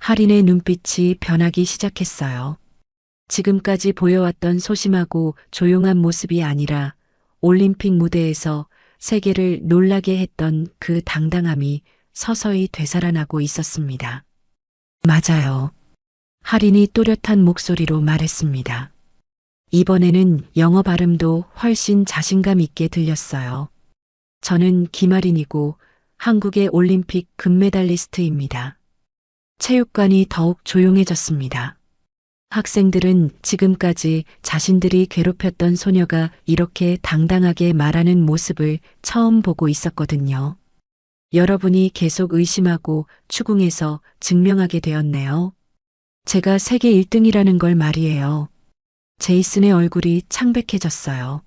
할인의 눈빛이 변하기 시작했어요. 지금까지 보여왔던 소심하고 조용한 모습이 아니라 올림픽 무대에서 세계를 놀라게 했던 그 당당함이 서서히 되살아나고 있었습니다. 맞아요. 할인이 또렷한 목소리로 말했습니다. 이번에는 영어 발음도 훨씬 자신감 있게 들렸어요. 저는 김할인이고 한국의 올림픽 금메달리스트입니다. 체육관이 더욱 조용해졌습니다. 학생들은 지금까지 자신들이 괴롭혔던 소녀가 이렇게 당당하게 말하는 모습을 처음 보고 있었거든요. 여러분이 계속 의심하고 추궁해서 증명하게 되었네요. 제가 세계 1등이라는 걸 말이에요. 제이슨의 얼굴이 창백해졌어요.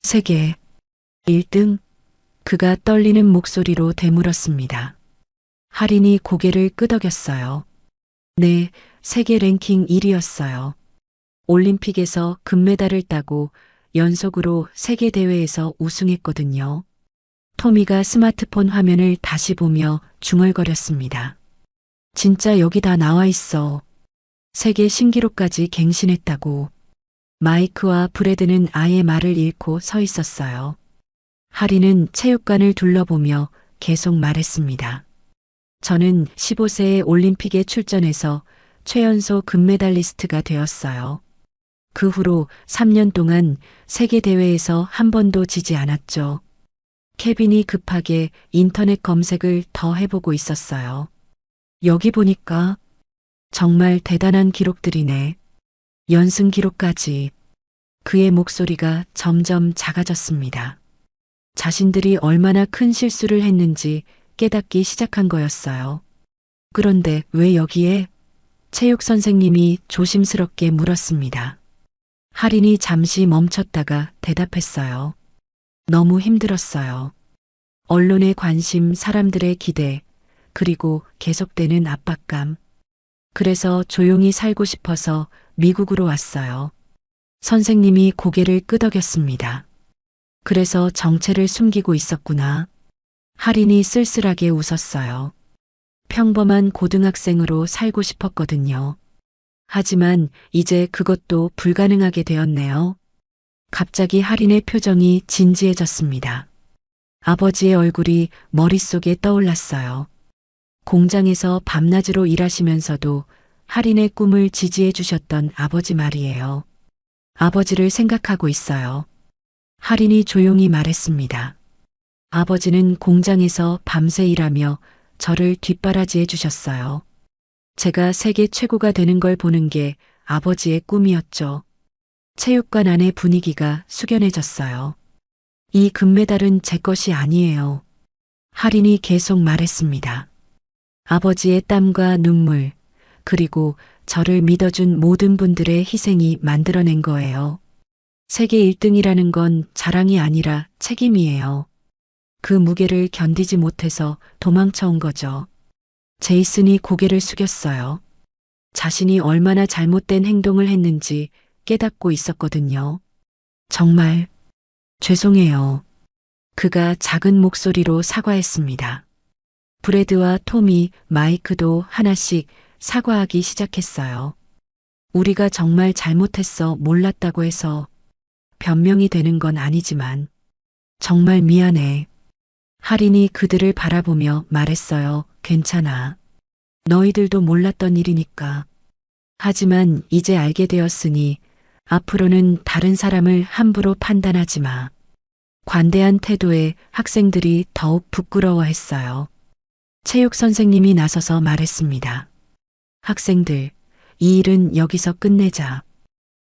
세계 1등? 그가 떨리는 목소리로 되물었습니다. 할인이 고개를 끄덕였어요. 네, 세계 랭킹 1위였어요. 올림픽에서 금메달을 따고 연속으로 세계대회에서 우승했거든요. 토미가 스마트폰 화면을 다시 보며 중얼거렸습니다. 진짜 여기 다 나와 있어. 세계 신기록까지 갱신했다고. 마이크와 브래드는 아예 말을 잃고 서 있었어요. 할인은 체육관을 둘러보며 계속 말했습니다. 저는 15세에 올림픽에 출전해서 최연소 금메달리스트가 되었어요. 그 후로 3년 동안 세계대회에서 한 번도 지지 않았죠. 케빈이 급하게 인터넷 검색을 더 해보고 있었어요. 여기 보니까 정말 대단한 기록들이네. 연승 기록까지. 그의 목소리가 점점 작아졌습니다. 자신들이 얼마나 큰 실수를 했는지 깨닫기 시작한 거였어요. 그런데 왜 여기에? 체육 선생님이 조심스럽게 물었습니다. 할인이 잠시 멈췄다가 대답했어요. 너무 힘들었어요. 언론의 관심, 사람들의 기대, 그리고 계속되는 압박감. 그래서 조용히 살고 싶어서 미국으로 왔어요. 선생님이 고개를 끄덕였습니다. 그래서 정체를 숨기고 있었구나. 할인이 쓸쓸하게 웃었어요. 평범한 고등학생으로 살고 싶었거든요. 하지만 이제 그것도 불가능하게 되었네요. 갑자기 할인의 표정이 진지해졌습니다. 아버지의 얼굴이 머릿속에 떠올랐어요. 공장에서 밤낮으로 일하시면서도 할인의 꿈을 지지해 주셨던 아버지 말이에요. 아버지를 생각하고 있어요. 할인이 조용히 말했습니다. 아버지는 공장에서 밤새 일하며 저를 뒷바라지해 주셨어요. 제가 세계 최고가 되는 걸 보는 게 아버지의 꿈이었죠. 체육관 안의 분위기가 숙연해졌어요. 이 금메달은 제 것이 아니에요. 할인이 계속 말했습니다. 아버지의 땀과 눈물, 그리고 저를 믿어준 모든 분들의 희생이 만들어낸 거예요. 세계 1등이라는 건 자랑이 아니라 책임이에요. 그 무게를 견디지 못해서 도망쳐 온 거죠. 제이슨이 고개를 숙였어요. 자신이 얼마나 잘못된 행동을 했는지 깨닫고 있었거든요. 정말 죄송해요. 그가 작은 목소리로 사과했습니다. 브래드와 토미, 마이크도 하나씩 사과하기 시작했어요. 우리가 정말 잘못했어 몰랐다고 해서 변명이 되는 건 아니지만 정말 미안해. 할인이 그들을 바라보며 말했어요. 괜찮아. 너희들도 몰랐던 일이니까. 하지만 이제 알게 되었으니 앞으로는 다른 사람을 함부로 판단하지 마. 관대한 태도에 학생들이 더욱 부끄러워했어요. 체육 선생님이 나서서 말했습니다. 학생들, 이 일은 여기서 끝내자.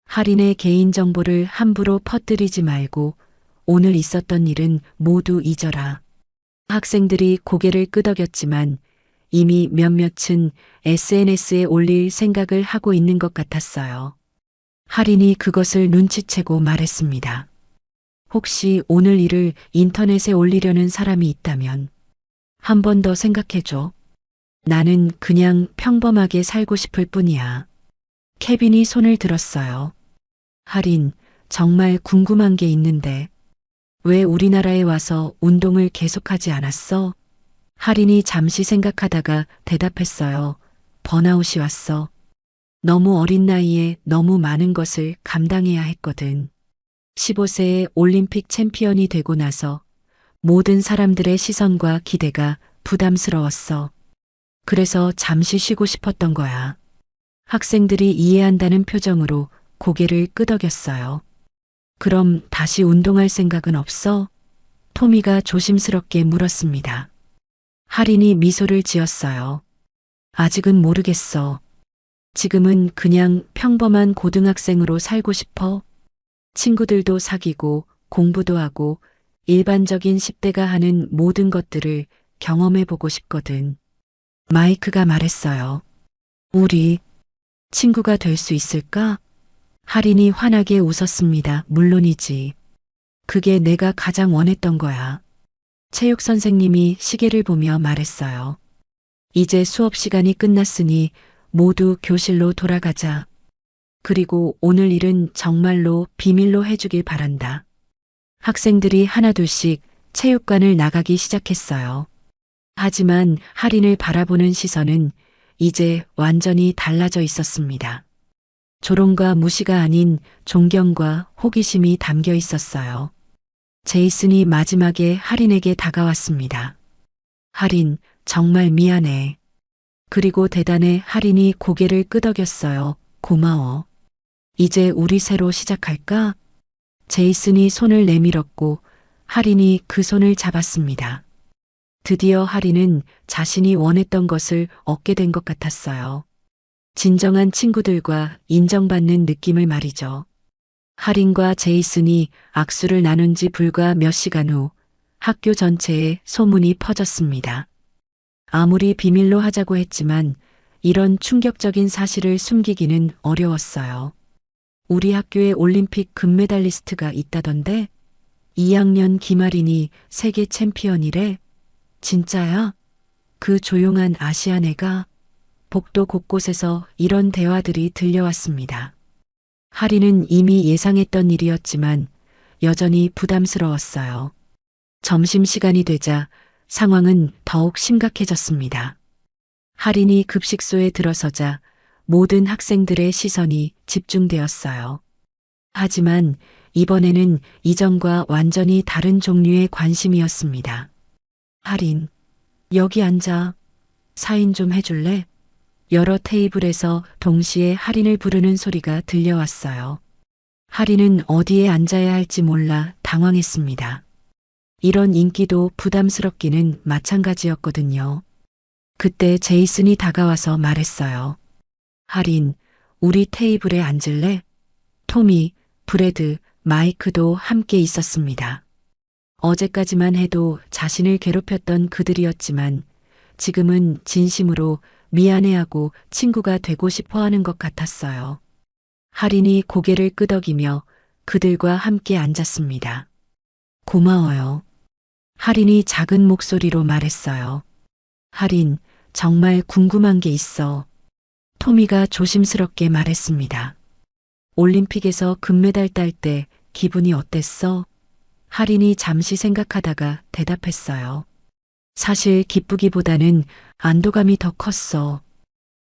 할인의 개인정보를 함부로 퍼뜨리지 말고 오늘 있었던 일은 모두 잊어라. 학생들이 고개를 끄덕였지만 이미 몇몇은 SNS에 올릴 생각을 하고 있는 것 같았어요. 할인이 그것을 눈치채고 말했습니다. 혹시 오늘 일을 인터넷에 올리려는 사람이 있다면 한 번 더 생각해줘. 나는 그냥 평범하게 살고 싶을 뿐이야. 케빈이 손을 들었어요. 할인, 정말 궁금한 게 있는데 왜 우리나라에 와서 운동을 계속하지 않았어? 할인이 잠시 생각하다가 대답했어요. 번아웃이 왔어. 너무 어린 나이에 너무 많은 것을 감당해야 했거든. 15세에 올림픽 챔피언이 되고 나서 모든 사람들의 시선과 기대가 부담스러웠어. 그래서 잠시 쉬고 싶었던 거야. 학생들이 이해한다는 표정으로 고개를 끄덕였어요. 그럼 다시 운동할 생각은 없어? 토미가 조심스럽게 물었습니다. 할인이 미소를 지었어요. 아직은 모르겠어. 지금은 그냥 평범한 고등학생으로 살고 싶어. 친구들도 사귀고 공부도 하고 일반적인 10대가 하는 모든 것들을 경험해보고 싶거든. 마이크가 말했어요. 우리 친구가 될 수 있을까? 할인이 환하게 웃었습니다. 물론이지. 그게 내가 가장 원했던 거야. 체육 선생님이 시계를 보며 말했어요. 이제 수업 시간이 끝났으니 모두 교실로 돌아가자. 그리고 오늘 일은 정말로 비밀로 해주길 바란다. 학생들이 하나둘씩 체육관을 나가기 시작했어요. 하지만 할인을 바라보는 시선은 이제 완전히 달라져 있었습니다. 조롱과 무시가 아닌 존경과 호기심이 담겨 있었어요. 제이슨이 마지막에 할인에게 다가왔습니다. 할인, 정말 미안해. 그리고 대단해. 할인이 고개를 끄덕였어요. 고마워. 이제 우리 새로 시작할까? 제이슨이 손을 내밀었고 할인이 그 손을 잡았습니다. 드디어 할인은 자신이 원했던 것을 얻게 된 것 같았어요. 진정한 친구들과 인정받는 느낌을 말이죠. 할인과 제이슨이 악수를 나눈 지 불과 몇 시간 후 학교 전체에 소문이 퍼졌습니다. 아무리 비밀로 하자고 했지만 이런 충격적인 사실을 숨기기는 어려웠어요. 우리 학교에 올림픽 금메달리스트가 있다던데 2학년 김아린이 세계 챔피언이래. 진짜야? 그 조용한 아시안 애가? 복도 곳곳에서 이런 대화들이 들려왔습니다. 할인은 이미 예상했던 일이었지만 여전히 부담스러웠어요. 점심시간이 되자 상황은 더욱 심각해졌습니다. 할인이 급식소에 들어서자 모든 학생들의 시선이 집중되었어요. 하지만 이번에는 이전과 완전히 다른 종류의 관심이었습니다. 할인, 여기 앉아. 사인 좀 해줄래? 여러 테이블에서 동시에 할인을 부르는 소리가 들려왔어요. 하리는 어디에 앉아야 할지 몰라 당황했습니다. 이런 인기도 부담스럽기는 마찬가지였거든요. 그때 제이슨이 다가와서 말했어요. 하린, 우리 테이블에 앉을래? 토미, 브래드, 마이크도 함께 있었습니다. 어제까지만 해도 자신을 괴롭혔던 그들이었지만 지금은 진심으로 미안해하고 친구가 되고 싶어 하는 것 같았어요. 하린이 고개를 끄덕이며 그들과 함께 앉았습니다. 고마워요. 하린이 작은 목소리로 말했어요. 하린, 정말 궁금한 게 있어. 토미가 조심스럽게 말했습니다. 올림픽에서 금메달 딸 때 기분이 어땠어? 하린이 잠시 생각하다가 대답했어요. 사실 기쁘기보다는 안도감이 더 컸어.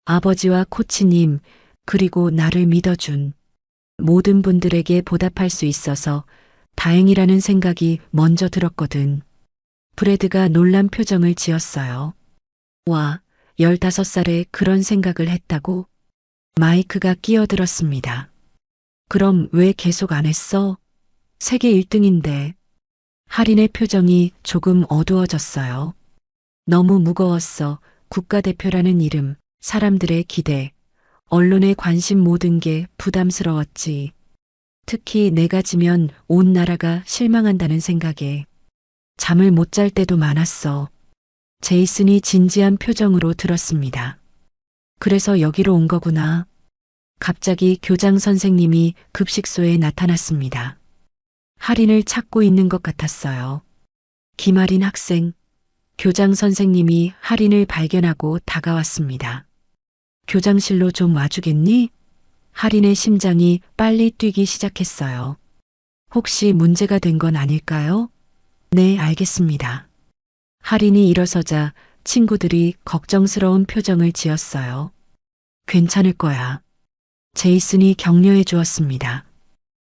아버지와 코치님, 그리고 나를 믿어준 모든 분들에게 보답할 수 있어서 다행이라는 생각이 먼저 들었거든. 브래드가 놀란 표정을 지었어요. 와, 15살에 그런 생각을 했다고? 마이크가 끼어들었습니다. 그럼 왜 계속 안 했어? 세계 1등인데. 하린의 표정이 조금 어두워졌어요. 너무 무거웠어. 국가대표라는 이름, 사람들의 기대, 언론의 관심 모든 게 부담스러웠지. 특히 내가 지면 온 나라가 실망한다는 생각에 잠을 못 잘 때도 많았어. 제이슨이 진지한 표정으로 들었습니다. 그래서 여기로 온 거구나. 갑자기 교장 선생님이 급식소에 나타났습니다. 하린을 찾고 있는 것 같았어요. 김아린 학생, 교장 선생님이 하린을 발견하고 다가왔습니다. 교장실로 좀 와주겠니? 하린의 심장이 빨리 뛰기 시작했어요. 혹시 문제가 된 건 아닐까요? 네, 알겠습니다. 하린이 일어서자 친구들이 걱정스러운 표정을 지었어요. 괜찮을 거야. 제이슨이 격려해 주었습니다.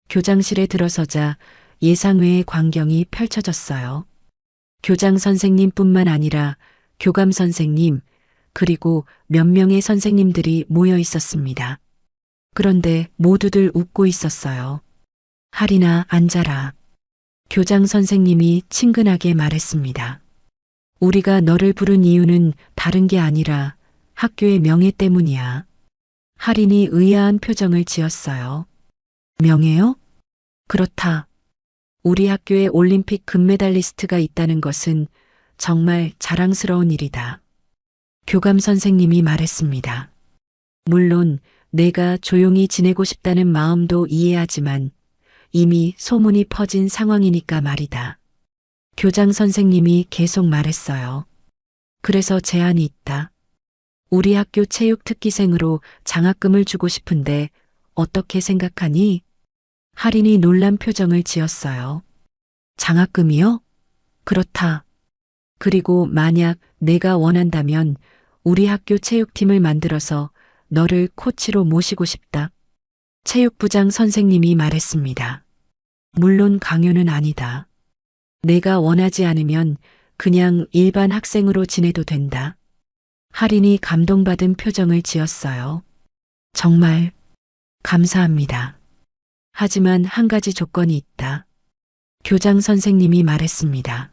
교장실에 들어서자 예상외의 광경이 펼쳐졌어요. 교장 선생님뿐만 아니라 교감 선생님, 그리고 몇 명의 선생님들이 모여 있었습니다. 그런데 모두들 웃고 있었어요. 하린아, 앉아라. 교장 선생님이 친근하게 말했습니다. 우리가 너를 부른 이유는 다른 게 아니라 학교의 명예 때문이야. 하린이 의아한 표정을 지었어요. 명예요? 그렇다. 우리 학교에 올림픽 금메달리스트가 있다는 것은 정말 자랑스러운 일이다. 교감 선생님이 말했습니다. 물론 내가 조용히 지내고 싶다는 마음도 이해하지만 이미 소문이 퍼진 상황이니까 말이다. 교장 선생님이 계속 말했어요. 그래서 제안이 있다. 우리 학교 체육 특기생으로 장학금을 주고 싶은데 어떻게 생각하니? 하린이 놀란 표정을 지었어요. 장학금이요? 그렇다. 그리고 만약 내가 원한다면 우리 학교 체육팀을 만들어서 너를 코치로 모시고 싶다. 체육부장 선생님이 말했습니다. 물론 강요는 아니다. 내가 원하지 않으면 그냥 일반 학생으로 지내도 된다. 하린이 감동받은 표정을 지었어요. 정말 감사합니다. 하지만 한 가지 조건이 있다. 교장 선생님이 말했습니다.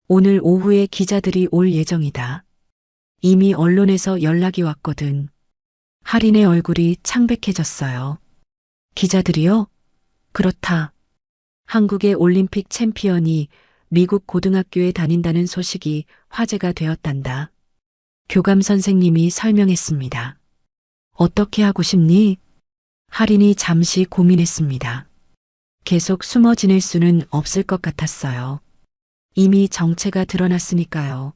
오늘 오후에 기자들이 올 예정이다. 이미 언론에서 연락이 왔거든. 하린의 얼굴이 창백해졌어요. 기자들이요? 그렇다. 한국의 올림픽 챔피언이 미국 고등학교에 다닌다는 소식이 화제가 되었단다. 교감 선생님이 설명했습니다. 어떻게 하고 싶니? 하린이 잠시 고민했습니다. 계속 숨어 지낼 수는 없을 것 같았어요. 이미 정체가 드러났으니까요.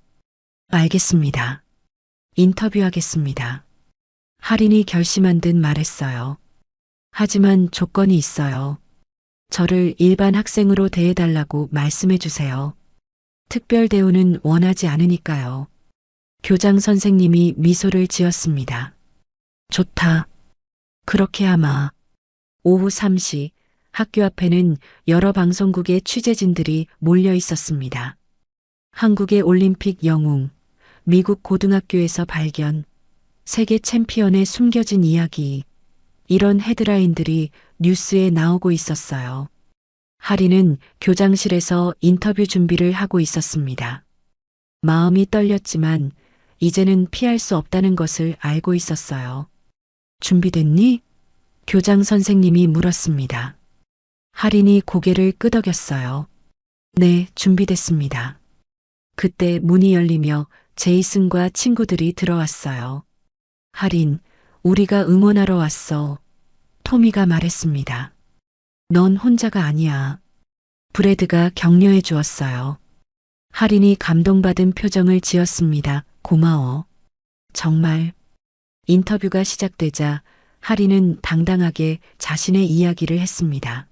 알겠습니다. 인터뷰하겠습니다. 하린이 결심한 듯 말했어요. 하지만 조건이 있어요. 저를 일반 학생으로 대해달라고 말씀해 주세요. 특별 대우는 원하지 않으니까요. 교장 선생님이 미소를 지었습니다. 좋다. 그렇게 하마. 오후 3시 학교 앞에는 여러 방송국의 취재진들이 몰려 있었습니다. 한국의 올림픽 영웅, 미국 고등학교에서 발견, 세계 챔피언의 숨겨진 이야기. 이런 헤드라인들이 뉴스에 나오고 있었어요. 하리는 교장실에서 인터뷰 준비를 하고 있었습니다. 마음이 떨렸지만 이제는 피할 수 없다는 것을 알고 있었어요. 준비됐니? 교장 선생님이 물었습니다. 하린이 고개를 끄덕였어요. 네, 준비됐습니다. 그때 문이 열리며 제이슨과 친구들이 들어왔어요. 하린, 우리가 응원하러 왔어. 토미가 말했습니다. 넌 혼자가 아니야. 브래드가 격려해 주었어요. 하린이 감동받은 표정을 지었습니다. 고마워. 정말. 인터뷰가 시작되자 하린은 당당하게 자신의 이야기를 했습니다.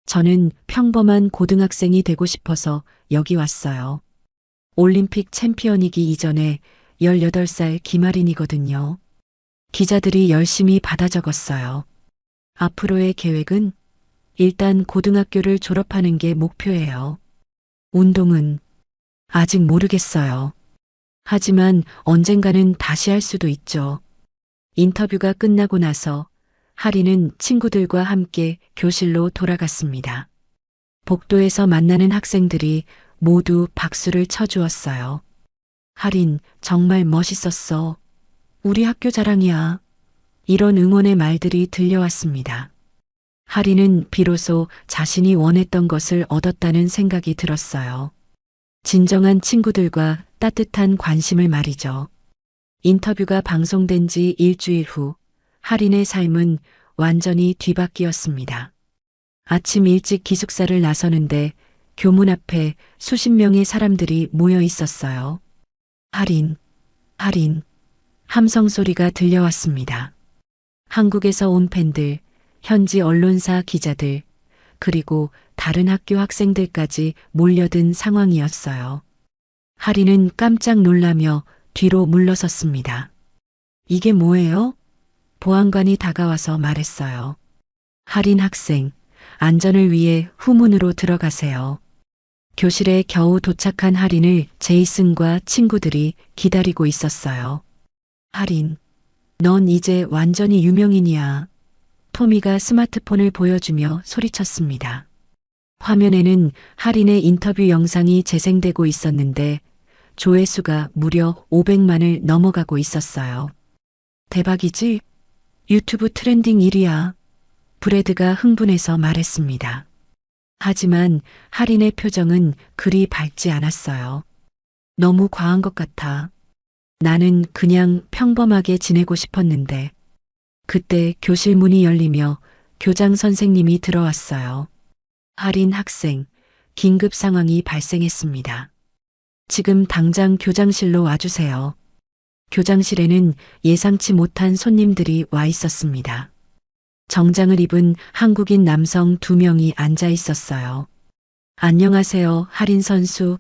저는 평범한 고등학생이 되고 싶어서 여기 왔어요. 올림픽 챔피언이기 이전에 18살 김아린이거든요. 기자들이 열심히 받아 적었어요. 앞으로의 계획은 일단 고등학교를 졸업하는 게 목표예요. 운동은 아직 모르겠어요. 하지만 언젠가는 다시 할 수도 있죠. 인터뷰가 끝나고 나서 하리는 친구들과 함께 교실로 돌아갔습니다. 복도에서 만나는 학생들이 모두 박수를 쳐주었어요. 하린, 정말 멋있었어. 우리 학교 자랑이야. 이런 응원의 말들이 들려왔습니다. 하리는 비로소 자신이 원했던 것을 얻었다는 생각이 들었어요. 진정한 친구들과 따뜻한 관심을 말이죠. 인터뷰가 방송된 지 일주일 후 하린의 삶은 완전히 뒤바뀌었습니다. 아침 일찍 기숙사를 나서는데 교문 앞에 수십 명의 사람들이 모여 있었어요. 하린, 하린. 함성 소리가 들려왔습니다. 한국에서 온 팬들, 현지 언론사 기자들, 그리고 다른 학교 학생들까지 몰려든 상황이었어요. 하린은 깜짝 놀라며 뒤로 물러섰습니다. 이게 뭐예요? 보안관이 다가와서 말했어요. 하린 학생, 안전을 위해 후문으로 들어가세요. 교실에 겨우 도착한 하린을 제이슨과 친구들이 기다리고 있었어요. 하린, 넌 이제 완전히 유명인이야. 토미가 스마트폰을 보여주며 소리쳤습니다. 화면에는 하린의 인터뷰 영상이 재생되고 있었는데 조회수가 무려 500만을 넘어가고 있었어요. 대박이지? 유튜브 트렌딩 1위야. 브래드가 흥분해서 말했습니다. 하지만 하린의 표정은 그리 밝지 않았어요. 너무 과한 것 같아. 나는 그냥 평범하게 지내고 싶었는데. 그때 교실 문이 열리며 교장 선생님이 들어왔어요. 하린 학생, 긴급 상황이 발생했습니다. 지금 당장 교장실로 와주세요. 교장실에는 예상치 못한 손님들이 와 있었습니다. 정장을 입은 한국인 남성 2명이 앉아 있었어요. 안녕하세요, 하린 선수.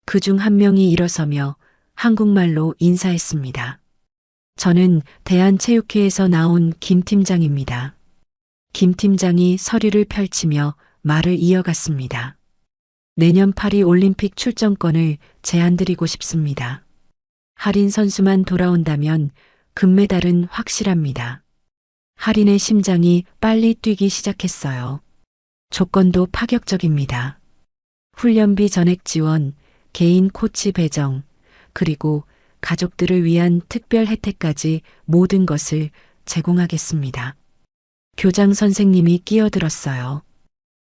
그중 한 명이 일어서며 한국말로 인사했습니다. 저는 대한체육회에서 나온 김 팀장입니다. 김 팀장이 서류를 펼치며 말을 이어갔습니다. 내년 파리 올림픽 출전권을 제안드리고 싶습니다. 하린 선수만 돌아온다면 금메달은 확실합니다. 하린의 심장이 빨리 뛰기 시작했어요. 조건도 파격적입니다. 훈련비 전액 지원, 개인 코치 배정, 그리고 가족들을 위한 특별 혜택까지 모든 것을 제공하겠습니다. 교장 선생님이 끼어들었어요.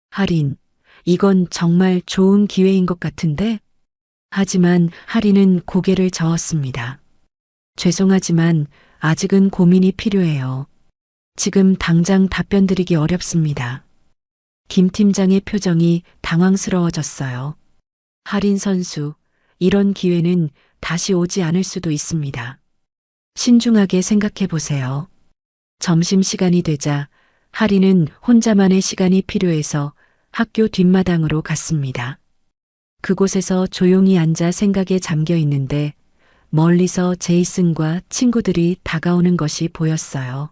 하린, 이건 정말 좋은 기회인 것 같은데? 하지만 하린은 고개를 저었습니다. 죄송하지만 아직은 고민이 필요해요. 지금 당장 답변 드리기 어렵습니다. 김 팀장의 표정이 당황스러워졌어요. 하린 선수, 이런 기회는 다시 오지 않을 수도 있습니다. 신중하게 생각해 보세요. 점심시간이 되자 하린은 혼자만의 시간이 필요해서 학교 뒷마당으로 갔습니다. 그곳에서 조용히 앉아 생각에 잠겨 있는데 멀리서 제이슨과 친구들이 다가오는 것이 보였어요.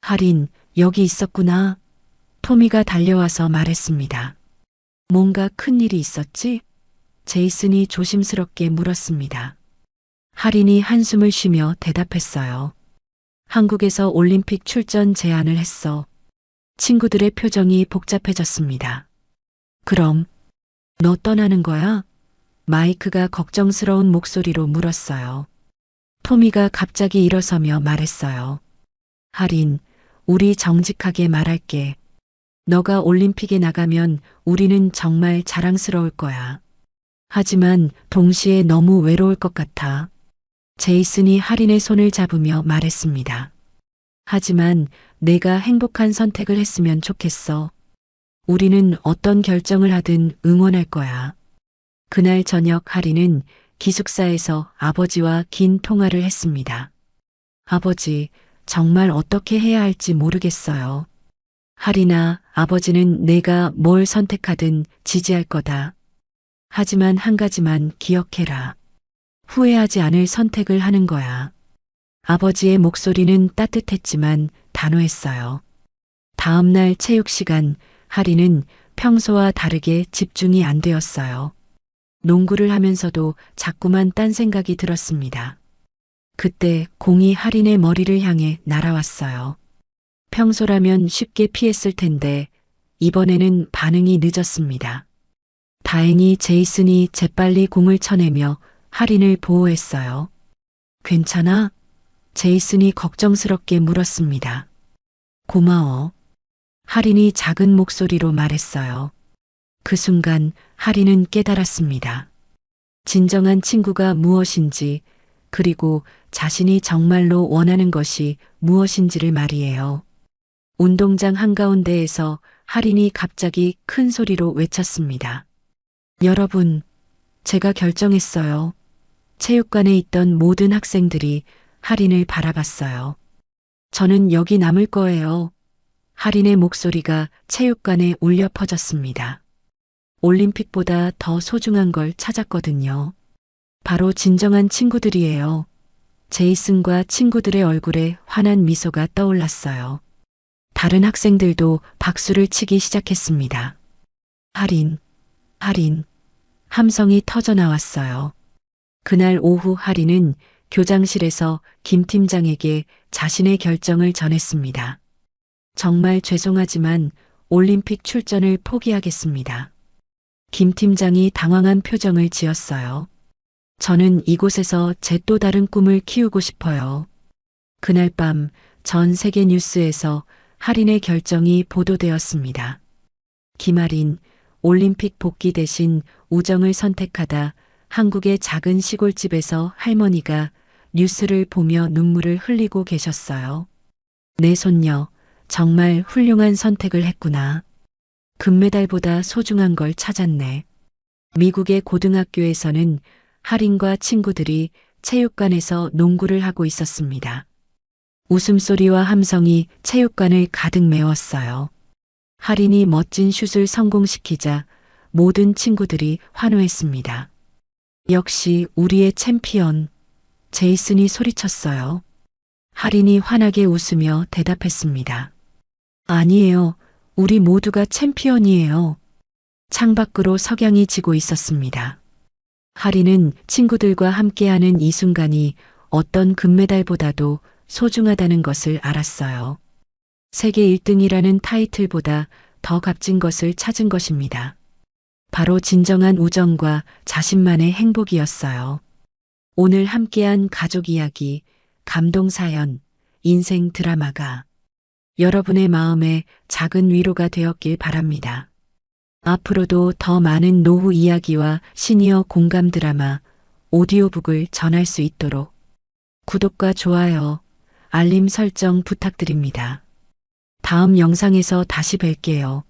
하린, 여기 있었구나. 토미가 달려와서 말했습니다. 뭔가 큰일이 있었지? 제이슨이 조심스럽게 물었습니다. 하린이 한숨을 쉬며 대답했어요. 한국에서 올림픽 출전 제안을 했어. 친구들의 표정이 복잡해졌습니다. 그럼 너 떠나는 거야? 마이크가 걱정스러운 목소리로 물었어요. 토미가 갑자기 일어서며 말했어요. 하린, 우리 정직하게 말할게. 너가 올림픽에 나가면 우리는 정말 자랑스러울 거야. 하지만 동시에 너무 외로울 것 같아. 제이슨이 하린의 손을 잡으며 말했습니다. 하지만 내가 행복한 선택을 했으면 좋겠어. 우리는 어떤 결정을 하든 응원할 거야. 그날 저녁 하린은 기숙사에서 아버지와 긴 통화를 했습니다. 아버지, 정말 어떻게 해야 할지 모르겠어요. 하린아, 아버지는 내가 뭘 선택하든 지지할 거다. 하지만 한 가지만 기억해라. 후회하지 않을 선택을 하는 거야. 아버지의 목소리는 따뜻했지만 단호했어요. 다음 날 체육 시간, 하린은 평소와 다르게 집중이 안 되었어요. 농구를 하면서도 자꾸만 딴 생각이 들었습니다. 그때 공이 하린의 머리를 향해 날아왔어요. 평소라면 쉽게 피했을 텐데 이번에는 반응이 늦었습니다. 다행히 제이슨이 재빨리 공을 쳐내며 하린을 보호했어요. 괜찮아? 제이슨이 걱정스럽게 물었습니다. 고마워. 하린이 작은 목소리로 말했어요. 그 순간 하린은 깨달았습니다. 진정한 친구가 무엇인지, 그리고 자신이 정말로 원하는 것이 무엇인지를 말이에요. 운동장 한가운데에서 하린이 갑자기 큰 소리로 외쳤습니다. 여러분, 제가 결정했어요. 체육관에 있던 모든 학생들이 하린을 바라봤어요. 저는 여기 남을 거예요. 하린의 목소리가 체육관에 울려 퍼졌습니다. 올림픽보다 더 소중한 걸 찾았거든요. 바로 진정한 친구들이에요. 제이슨과 친구들의 얼굴에 환한 미소가 떠올랐어요. 다른 학생들도 박수를 치기 시작했습니다. 하린, 하린. 함성이 터져 나왔어요. 그날 오후 하린은 교장실에서 김 팀장에게 자신의 결정을 전했습니다. 정말 죄송하지만 올림픽 출전을 포기하겠습니다. 김 팀장이 당황한 표정을 지었어요. 저는 이곳에서 제 또 다른 꿈을 키우고 싶어요. 그날 밤 전 세계 뉴스에서 하린의 결정이 보도되었습니다. 김하린, 올림픽 복귀 대신 우정을 선택하다 한국의 작은 시골집에서 할머니가 뉴스를 보며 눈물을 흘리고 계셨어요. 내 손녀, 정말 훌륭한 선택을 했구나. 금메달보다 소중한 걸 찾았네. 미국의 고등학교에서는 하린과 친구들이 체육관에서 농구를 하고 있었습니다. 웃음소리와 함성이 체육관을 가득 메웠어요. 하린이 멋진 슛을 성공시키자 모든 친구들이 환호했습니다. 역시 우리의 챔피언, 제이슨이 소리쳤어요. 하린이 환하게 웃으며 대답했습니다. 아니에요. 우리 모두가 챔피언이에요. 창밖으로 석양이 지고 있었습니다. 하린은 친구들과 함께하는 이 순간이 어떤 금메달보다도 소중하다는 것을 알았어요. 세계 1등이라는 타이틀보다 더 값진 것을 찾은 것입니다. 바로 진정한 우정과 자신만의 행복이었어요. 오늘 함께한 가족 이야기, 감동 사연, 인생 드라마가 여러분의 마음에 작은 위로가 되었길 바랍니다. 앞으로도 더 많은 노후 이야기와 시니어 공감 드라마, 오디오북을 전할 수 있도록 구독과 좋아요, 알림 설정 부탁드립니다. 다음 영상에서 다시 뵐게요.